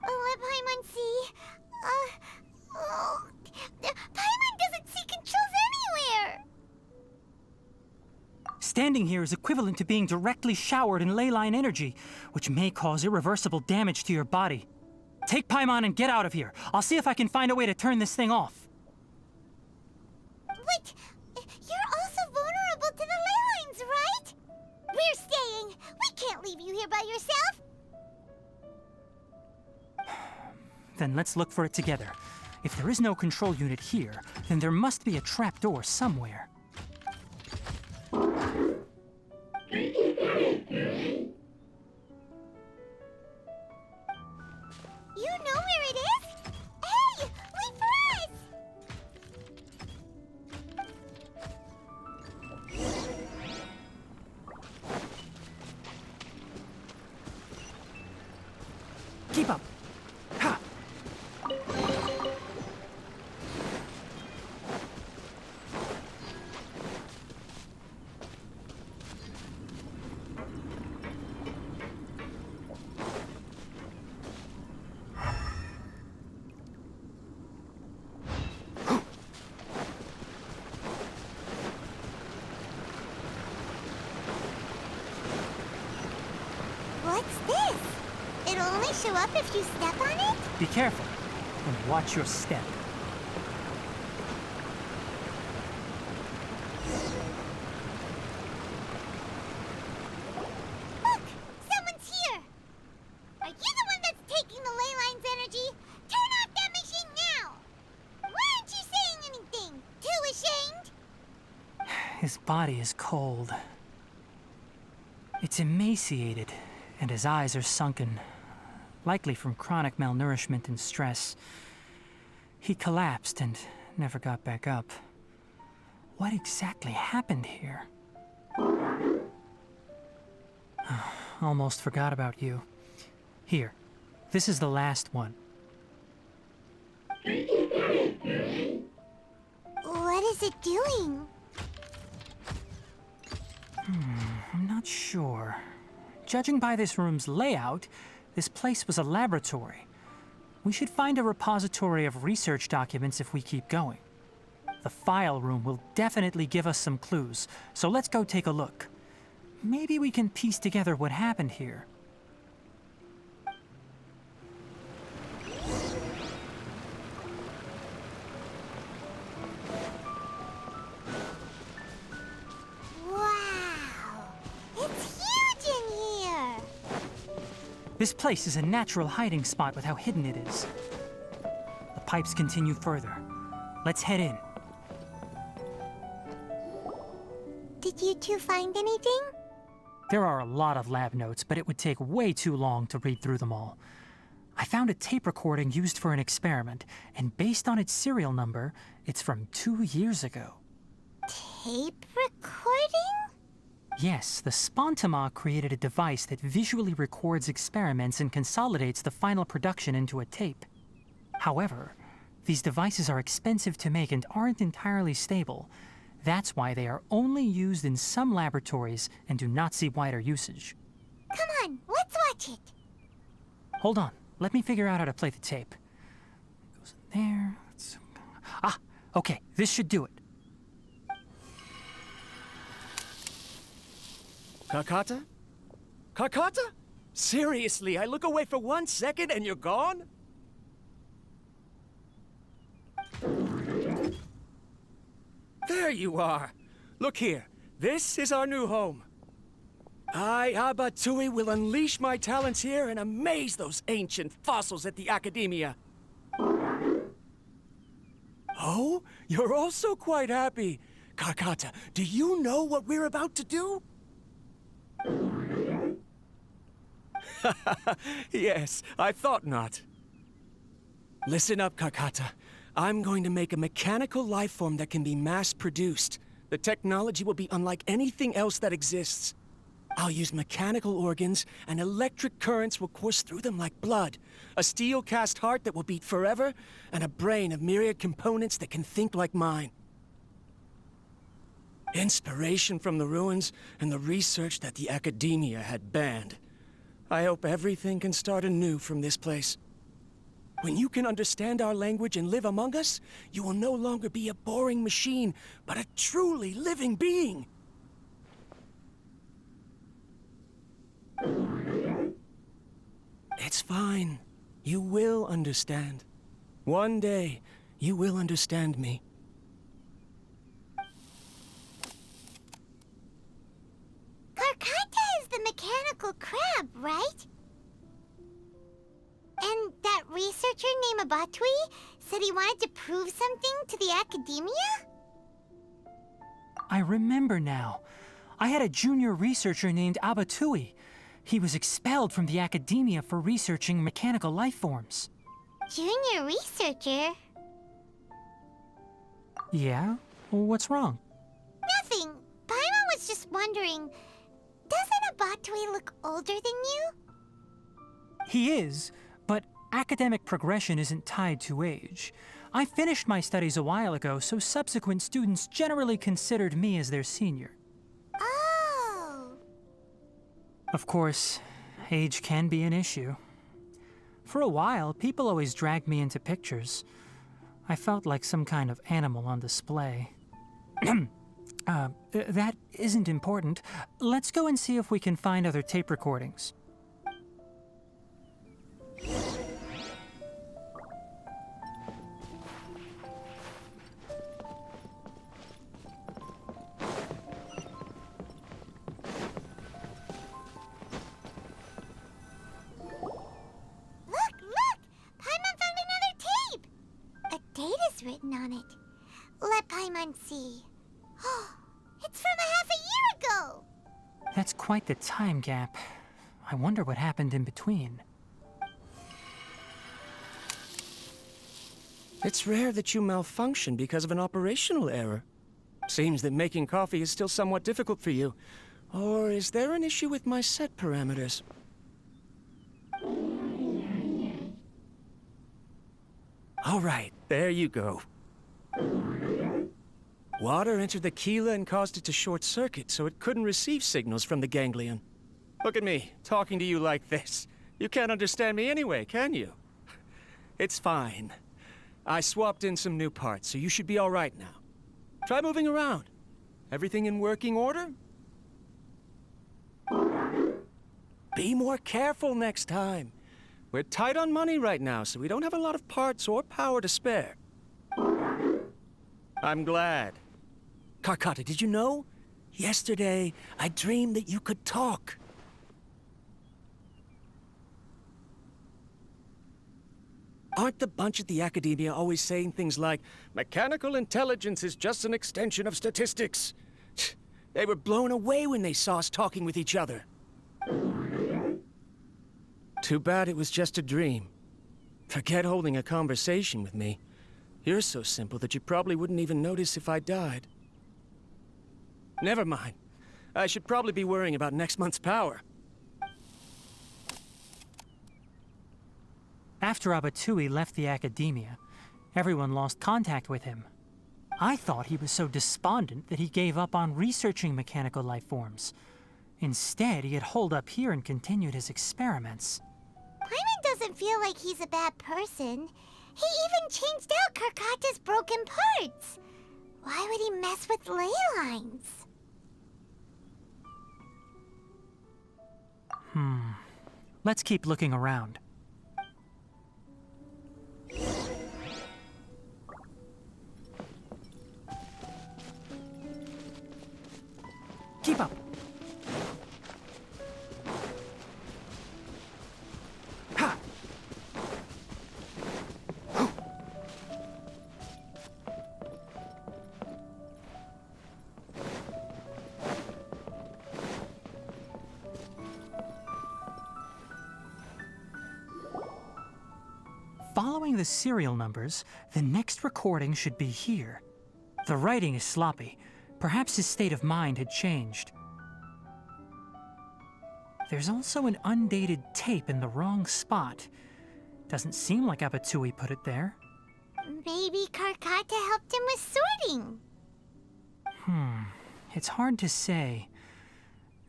Let Paimon see. Paimon doesn't see controls anywhere! Standing here is equivalent to being directly showered in ley line energy, which may cause irreversible damage to your body. Take Paimon and get out of here. I'll see if I can find a way to turn this thing off. But you're also vulnerable to the ley lines, right? We're staying. We can't leave you here by yourself. Then let's look for it together. If there is no control unit here, then there must be a trapdoor somewhere. You know where it is? Hey, wait for us! Keep up! Ha! What's this? It'll only show up if you step on it? Be careful, and watch your step. Look! Someone's here! Are you the one that's taking the ley line's energy? Turn off that machine now! Why aren't you saying anything? Too ashamed? His body is cold. It's emaciated, and his eyes are sunken, likely from chronic malnourishment and stress. He collapsed and never got back up. What exactly happened here? Almost forgot about you. Here, this is the last one. What is it doing? I'm not sure. Judging by this room's layout, this place was a laboratory. We should find a repository of research documents if we keep going. The file room will definitely give us some clues, so let's go take a look. Maybe we can piece together what happened here. Wow! It's huge in here! This place is a natural hiding spot with how hidden it is. The pipes continue further. Let's head in. Did you two find anything? There are a lot of lab notes, but it would take way too long to read through them all. I found a tape recording used for an experiment, and based on its serial number, it's from 2 years ago. Tape recording? Yes, the Spontama created a device that visually records experiments and consolidates the final production into a tape. However, these devices are expensive to make and aren't entirely stable. That's why they are only used in some laboratories and do not see wider usage. Come on, let's watch it. Hold on, let me figure out how to play the tape. It goes in there. Ah, okay, this should do it. Kakata? Kakata? Seriously, I look away for 1 second and you're gone? There you are. Look here. This is our new home. I, Abatsui, will unleash my talents here and amaze those ancient fossils at the Academia. Oh, you're also quite happy. Kakata, do you know what we're about to do? Yes, I thought not. Listen up, Kakata. I'm going to make a mechanical life form that can be mass-produced. The technology will be unlike anything else that exists. I'll use mechanical organs, and electric currents will course through them like blood. A steel-cast heart that will beat forever, and a brain of myriad components that can think like mine. Inspiration from the ruins and the research that the academia had banned. I hope everything can start anew from this place. When you can understand our language and live among us, you will no longer be a boring machine, but a truly living being. It's fine. You will understand. One day, you will understand me. Karkata is the mechanical crab, right? And that researcher named Abatui said he wanted to prove something to the academia? I remember now. I had a junior researcher named Abatui. He was expelled from the academia for researching mechanical life forms. Junior researcher? Yeah? What's wrong? Nothing. Paimon was just wondering, doesn't Abatui look older than you? He is, but academic progression isn't tied to age. I finished my studies a while ago, so subsequent students generally considered me as their senior. Oh. Of course, age can be an issue. For a while, people always dragged me into pictures. I felt like some kind of animal on display. That isn't important. Let's go and see if we can find other tape recordings. Written on it. Let Paimon see. It's from a half a year ago! That's quite the time gap. I wonder what happened in between. It's rare that you malfunction because of an operational error. Seems that making coffee is still somewhat difficult for you. Or is there an issue with my set parameters? All right, there you go. Water entered the chela and caused it to short circuit, so it couldn't receive signals from the ganglion. Look at me, talking to you like this. You can't understand me anyway, can you? It's fine. I swapped in some new parts, so you should be all right now. Try moving around. Everything in working order? Be more careful next time. We're tight on money right now, so we don't have a lot of parts or power to spare. I'm glad. Karkata, did you know? Yesterday, I dreamed that you could talk. Aren't the bunch at the academia always saying things like, mechanical intelligence is just an extension of statistics? They were blown away when they saw us talking with each other. Too bad it was just a dream. Forget holding a conversation with me. You're so simple that you probably wouldn't even notice if I died. Never mind. I should probably be worrying about next month's power. After Abatui left the academia, everyone lost contact with him. I thought he was so despondent that he gave up on researching mechanical life forms. Instead, he had holed up here and continued his experiments. Paimon doesn't feel like he's a bad person. He even changed out Karkata's broken parts. Why would he mess with ley lines? Let's keep looking around. Keep up. Ha! Following the serial numbers, the next recording should be here. The writing is sloppy. Perhaps his state of mind had changed. There's also an undated tape in the wrong spot. Doesn't seem like Abatui put it there. Maybe Karkata helped him with sorting. It's hard to say.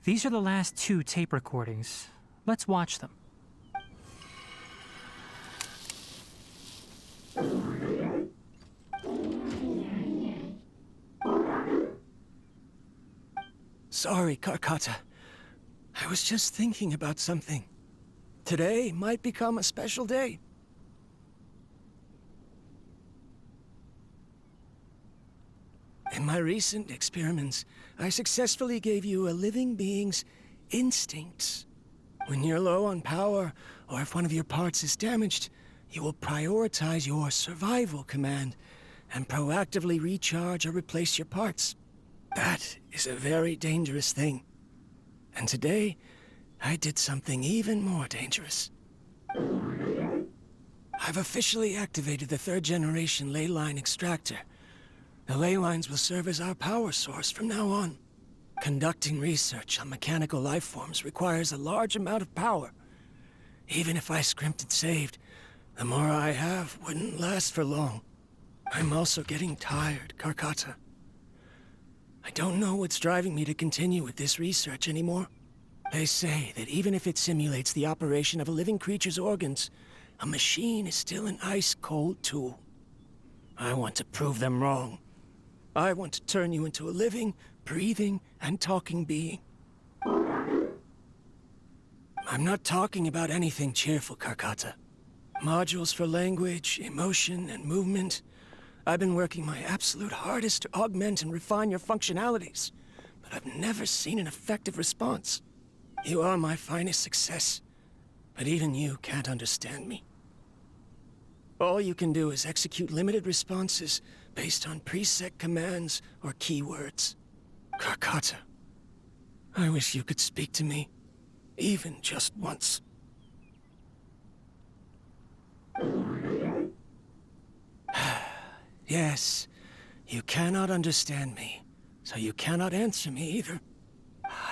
These are the last 2 tape recordings. Let's watch them. Sorry, Karkata. I was just thinking about something. Today might become a special day. In my recent experiments, I successfully gave you a living being's instincts. When you're low on power, or if one of your parts is damaged, you will prioritize your survival command and proactively recharge or replace your parts. That is a very dangerous thing. And today, I did something even more dangerous. I've officially activated the 3rd generation ley line extractor. The ley lines will serve as our power source from now on. Conducting research on mechanical life forms requires a large amount of power. Even if I scrimped and saved, the more I have wouldn't last for long. I'm also getting tired, Karkata. I don't know what's driving me to continue with this research anymore. They say that even if it simulates the operation of a living creature's organs, a machine is still an ice-cold tool. I want to prove them wrong. I want to turn you into a living, breathing, and talking being. I'm not talking about anything cheerful, Karkata. Modules for language, emotion, and movement. I've been working my absolute hardest to augment and refine your functionalities, but I've never seen an effective response. You are my finest success, but even you can't understand me. All you can do is execute limited responses based on preset commands or keywords. Karkata, I wish you could speak to me, even just once. Yes, you cannot understand me, so you cannot answer me either.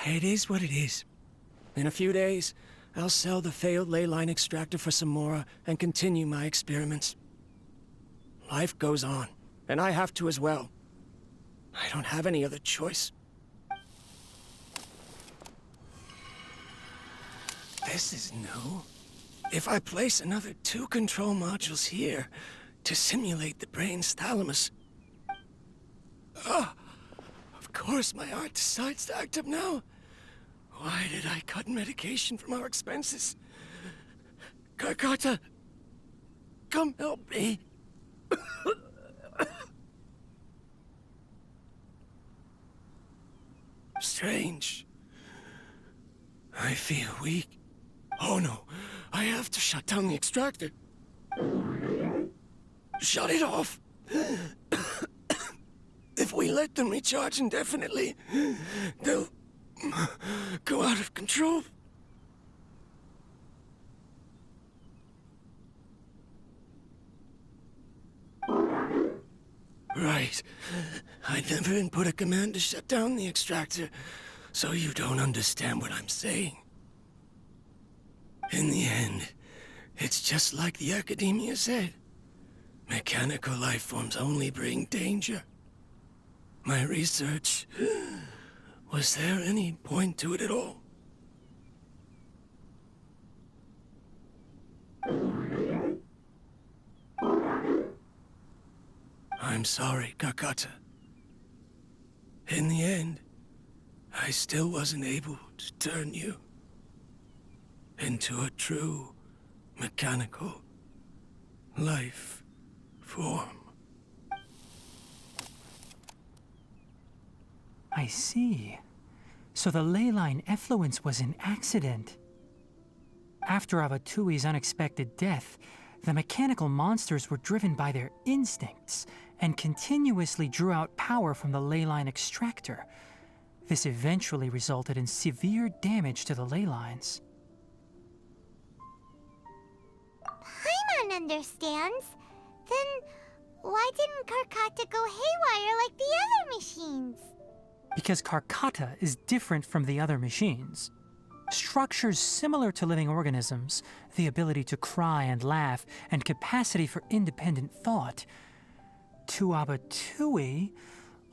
It is what it is. In a few days, I'll sell the failed ley line extractor for some more and continue my experiments. Life goes on, and I have to as well. I don't have any other choice. This is new. If I place another 2 control modules here to simulate the brain's thalamus... of course my heart decides to act up now. Why did I cut medication from our expenses? Karkata, come help me. Strange. I feel weak. Oh no, I have to shut down the extractor. Shut it off. If we let them recharge indefinitely, they'll go out of control. Right. I never input a command to shut down the extractor, so you don't understand what I'm saying. In the end, it's just like the academia said. Mechanical life forms only bring danger. My research... Was there any point to it at all? I'm sorry, Karkata. In the end, I still wasn't able to turn you into a true mechanical life form. I see. So the ley line effluence was an accident. After Avatui's unexpected death, the mechanical monsters were driven by their instincts and continuously drew out power from the ley line extractor. This eventually resulted in severe damage to the ley lines. Paimon understands. Then why didn't Karkata go haywire like the other machines? Because Karkata is different from the other machines. Structures similar to living organisms, the ability to cry and laugh, and capacity for independent thought. To Abatui,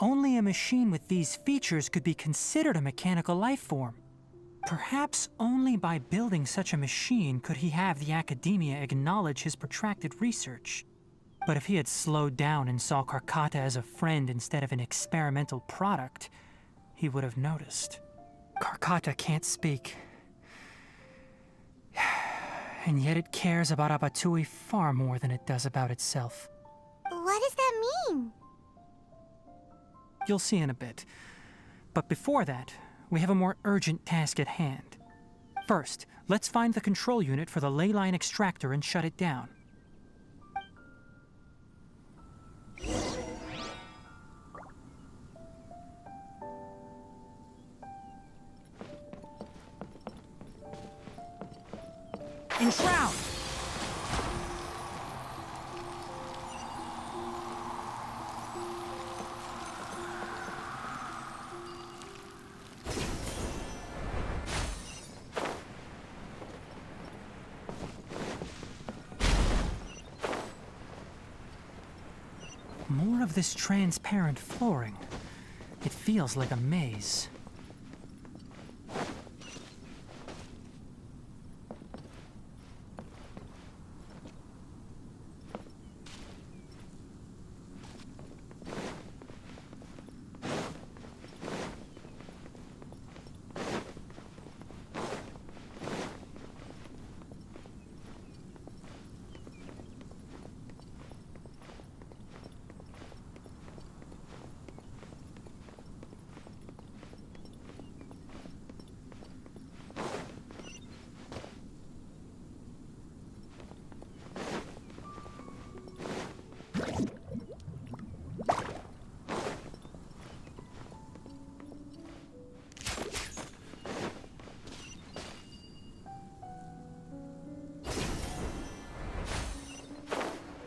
Only a machine with these features could be considered a mechanical life form. Perhaps only by building such a machine could he have the academia acknowledge his protracted research. But if he had slowed down and saw Karkata as a friend instead of an experimental product, he would have noticed. Karkata can't speak. And yet it cares about Abatui far more than it does about itself. What does that mean? You'll see in a bit. But before that, we have a more urgent task at hand. First, let's find the control unit for the ley line extractor and shut it down. Enshroud! More of this transparent flooring. It feels like a maze.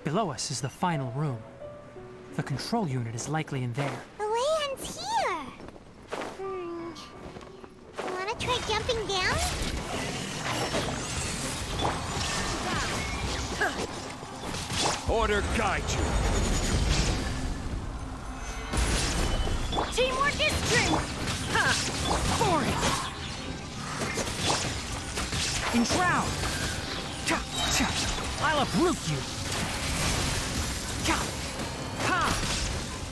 Below us is the final room. The control unit is likely in there. The way ends here. Wanna try jumping down? Order guide you. Teamwork is strength! Ha! For it! Enshroud! Cha! Cha! I'll uproot you! Cha! Ha!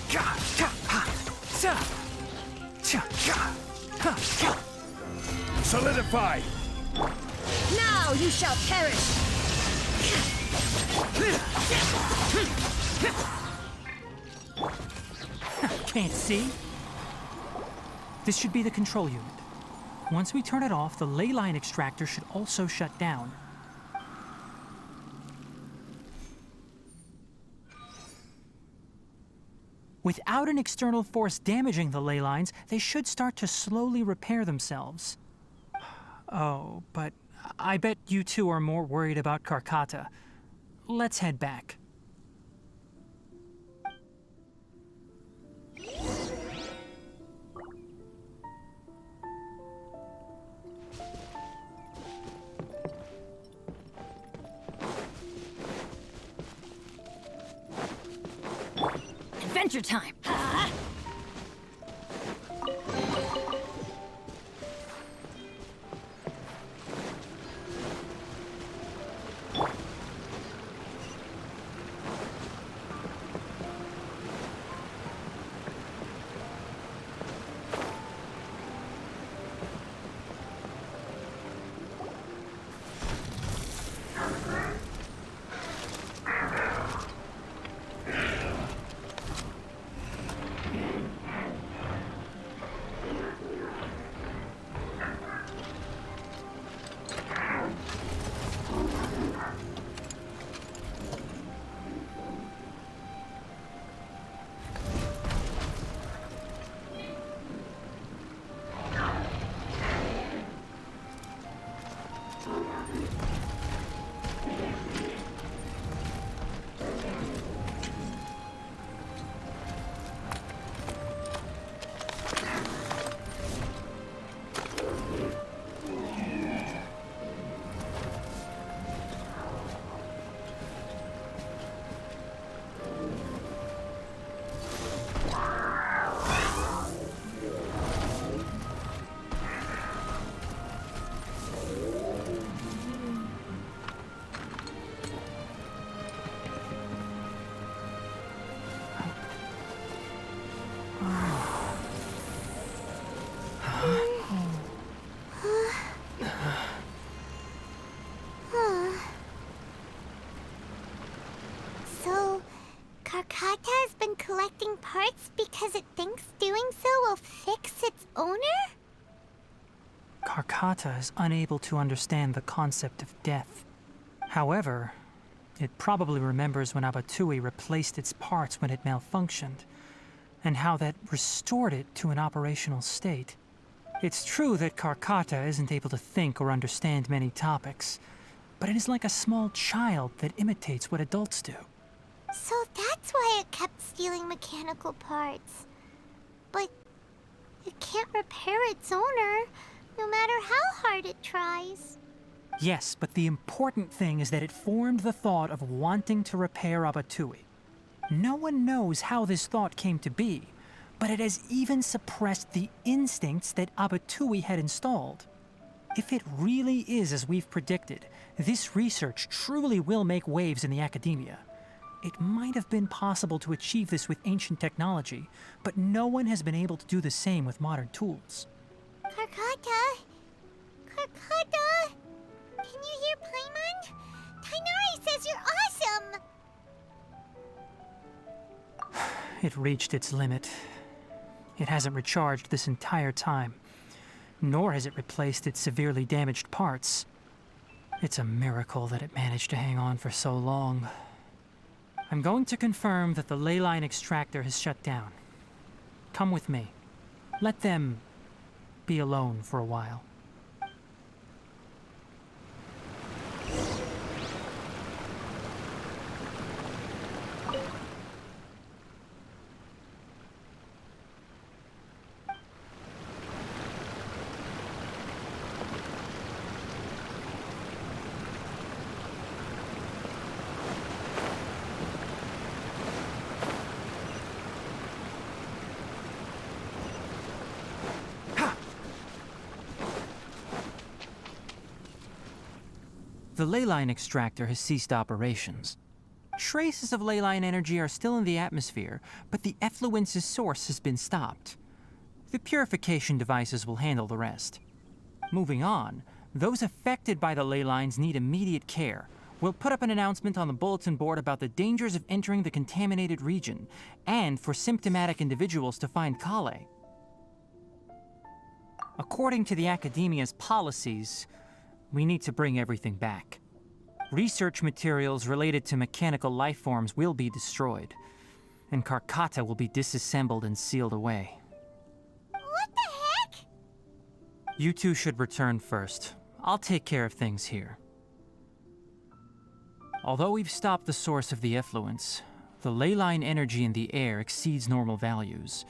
Cha! Cha! Ha! Cha! Cha! Cha! Ha! Cha! Solidify. Now you shall perish! Can't see? This should be the control unit. Once we turn it off, the ley line extractor should also shut down. Without an external force damaging the ley lines, they should start to slowly repair themselves. Oh, but I bet you two are more worried about Karkata. Let's head back. Adventure time! It's because it thinks doing so will fix its owner? Karkata is unable to understand the concept of death. However, it probably remembers when Abatui replaced its parts when it malfunctioned, and how that restored it to an operational state. It's true that Karkata isn't able to think or understand many topics, but it is like a small child that imitates what adults do. So that's why it kept stealing mechanical parts. But it can't repair its owner, no matter how hard it tries. Yes, but the important thing is that it formed the thought of wanting to repair Abatui. No one knows how this thought came to be, but it has even suppressed the instincts that Abatui had installed. If it really is as we've predicted, this research truly will make waves in the academia. It might have been possible to achieve this with ancient technology, but no one has been able to do the same with modern tools. Karkata? Karkata? Can you hear Paimon? Tighnari says you're awesome! It reached its limit. It hasn't recharged this entire time, nor has it replaced its severely damaged parts. It's a miracle that it managed to hang on for so long. I'm going to confirm that the ley line extractor has shut down. Come with me. Let them be alone for a while. The ley line extractor has ceased operations. Traces of ley line energy are still in the atmosphere, but the effluence's source has been stopped. The purification devices will handle the rest. Moving on, those affected by the ley lines need immediate care. We'll put up an announcement on the bulletin board about the dangers of entering the contaminated region, and for symptomatic individuals to find collei. According to the Academia's policies, we need to bring everything back. Research materials related to mechanical life forms will be destroyed, and Karkata will be disassembled and sealed away. What the heck? You two should return first. I'll take care of things here. Although we've stopped the source of the effluence, the ley line energy in the air exceeds normal values.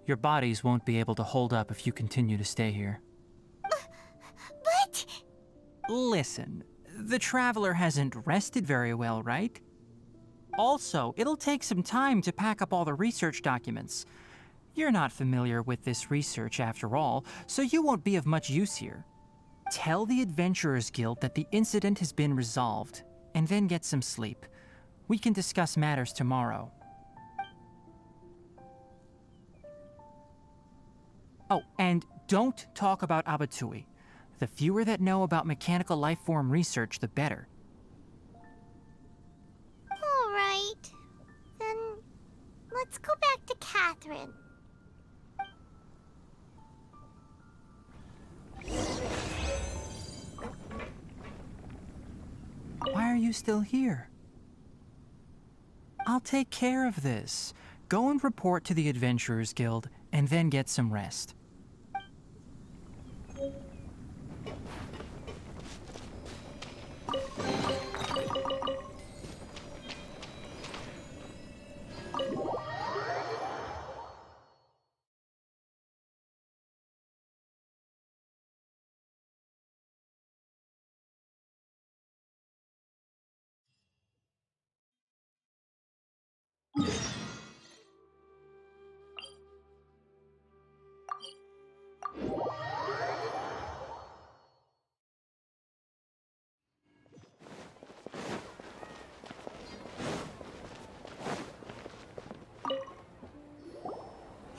Your bodies won't be able to hold up if you continue to stay here. But... Listen, the Traveler hasn't rested very well, right? Also, it'll take some time to pack up all the research documents. You're not familiar with this research after all, so you won't be of much use here. Tell the Adventurers Guild that the incident has been resolved, and then get some sleep. We can discuss matters tomorrow. Oh, and don't talk about Abatui. The fewer that know about mechanical life form research, the better. All right. Then let's go back to Catherine. Why are you still here? I'll take care of this. Go and report to the Adventurers Guild, and then get some rest.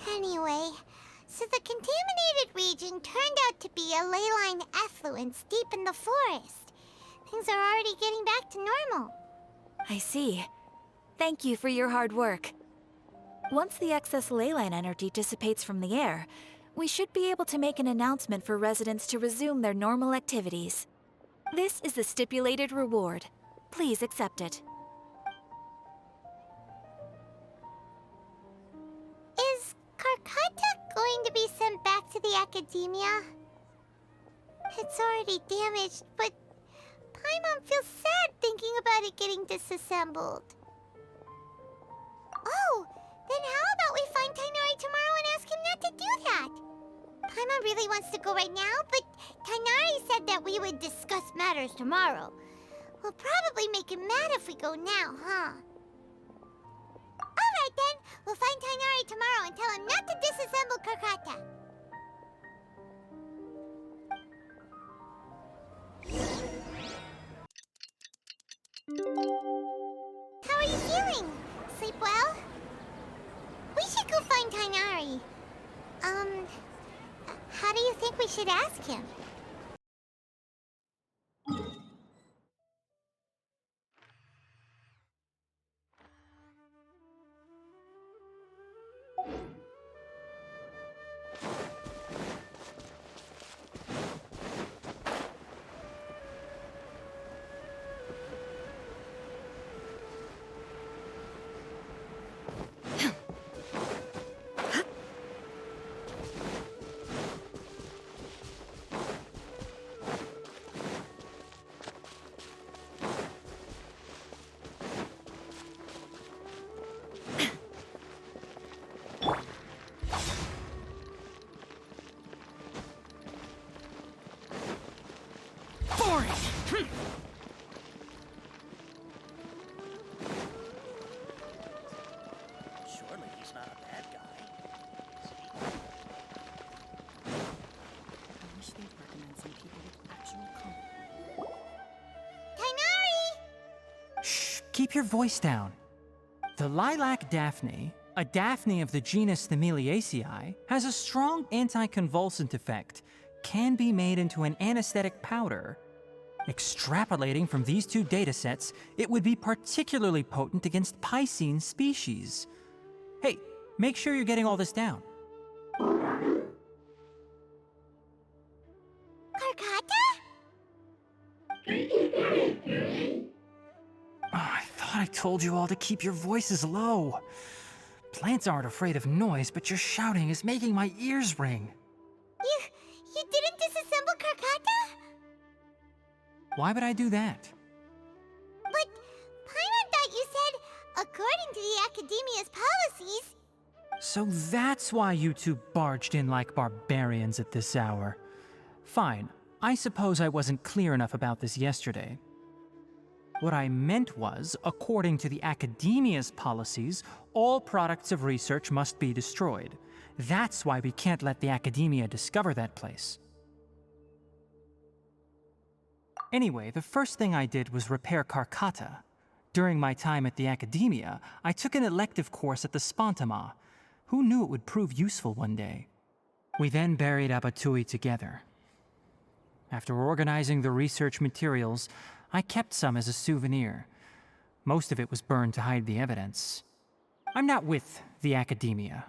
Anyway, so the contaminated region turned out to be a ley line effluence deep in the forest. Things are already getting back to normal. I see. Thank you for your hard work. Once the excess ley line energy dissipates from the air, we should be able to make an announcement for residents to resume their normal activities. This is the stipulated reward. Please accept it. Is Karkata going to be sent back to the academia? It's already damaged, but Paimon feels sad thinking about it getting disassembled. Oh, then how about we find Tighnari tomorrow and ask him not to do that? Paimon really wants to go right now, but Tighnari said that we would discuss matters tomorrow. We'll probably make him mad if we go now, huh? Alright then, we'll find Tighnari tomorrow and tell him not to disassemble Karkata. How are you feeling? Sleep well? We should go find Tighnari. How do you think we should ask him? Surely he's not a bad guy. I wish they'd recommend some people with actual competence. Tighnari! Shh, keep your voice down. The lilac daphne, a daphne of the genus Thymilaceae, has a strong anticonvulsant effect, can be made into an anesthetic powder. Extrapolating from these two datasets, it would be particularly potent against Piscine species. Hey, make sure you're getting all this down. Karkata? Oh, I thought I told you all to keep your voices low. Plants aren't afraid of noise, but your shouting is making my ears ring. You didn't disassemble Karkata? Why would I do that? But Paimon thought you said, according to the Academia's policies... So that's why you two barged in like barbarians at this hour. Fine, I suppose I wasn't clear enough about this yesterday. What I meant was, according to the Academia's policies, all products of research must be destroyed. That's why we can't let the Academia discover that place. Anyway, the first thing I did was repair Karkata. During my time at the Academia, I took an elective course at the Spontama. Who knew it would prove useful one day? We then buried Abatui together. After organizing the research materials, I kept some as a souvenir. Most of it was burned to hide the evidence. I'm not with the Academia,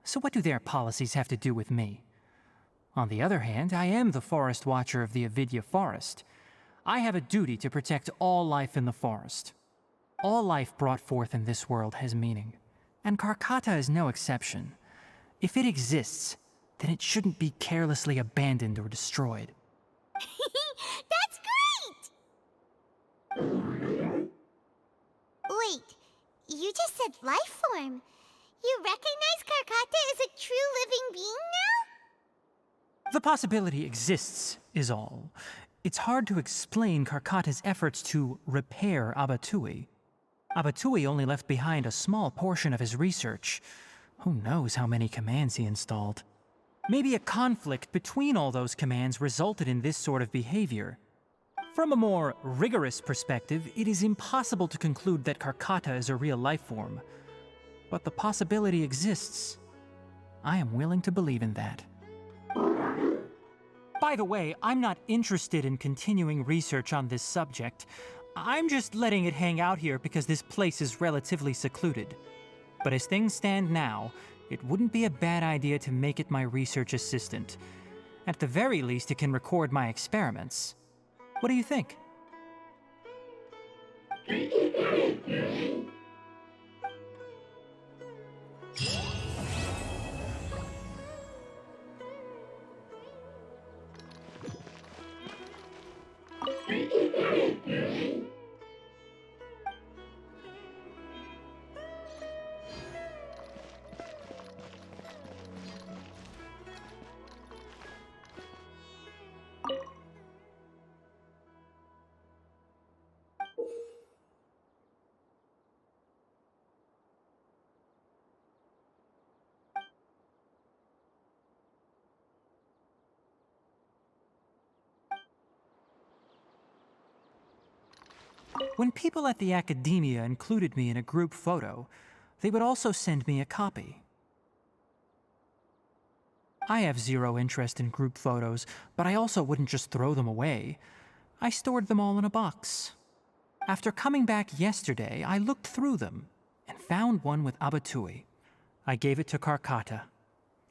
so what do their policies have to do with me? On the other hand, I am the Forest Watcher of the Avidya Forest. I have a duty to protect all life in the forest. All life brought forth in this world has meaning, and Karkata is no exception. If it exists, then it shouldn't be carelessly abandoned or destroyed. That's great! Wait, you just said life form. You recognize Karkata as a true living being now? The possibility exists, is all. It's hard to explain Karkata's efforts to repair Abatui. Abatui only left behind a small portion of his research. Who knows how many commands he installed? Maybe a conflict between all those commands resulted in this sort of behavior. From a more rigorous perspective, it is impossible to conclude that Karkata is a real life form. But the possibility exists. I am willing to believe in that. By the way, I'm not interested in continuing research on this subject. I'm just letting it hang out here because this place is relatively secluded. But as things stand now, it wouldn't be a bad idea to make it my research assistant. At the very least, it can record my experiments. What do you think? When people at the academia included me in a group photo, they would also send me a copy. I have zero interest in group photos, but I also wouldn't just throw them away. I stored them all in a box. After coming back yesterday, I looked through them and found one with Abatui. I gave it to Karkata,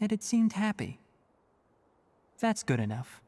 and it seemed happy. That's good enough.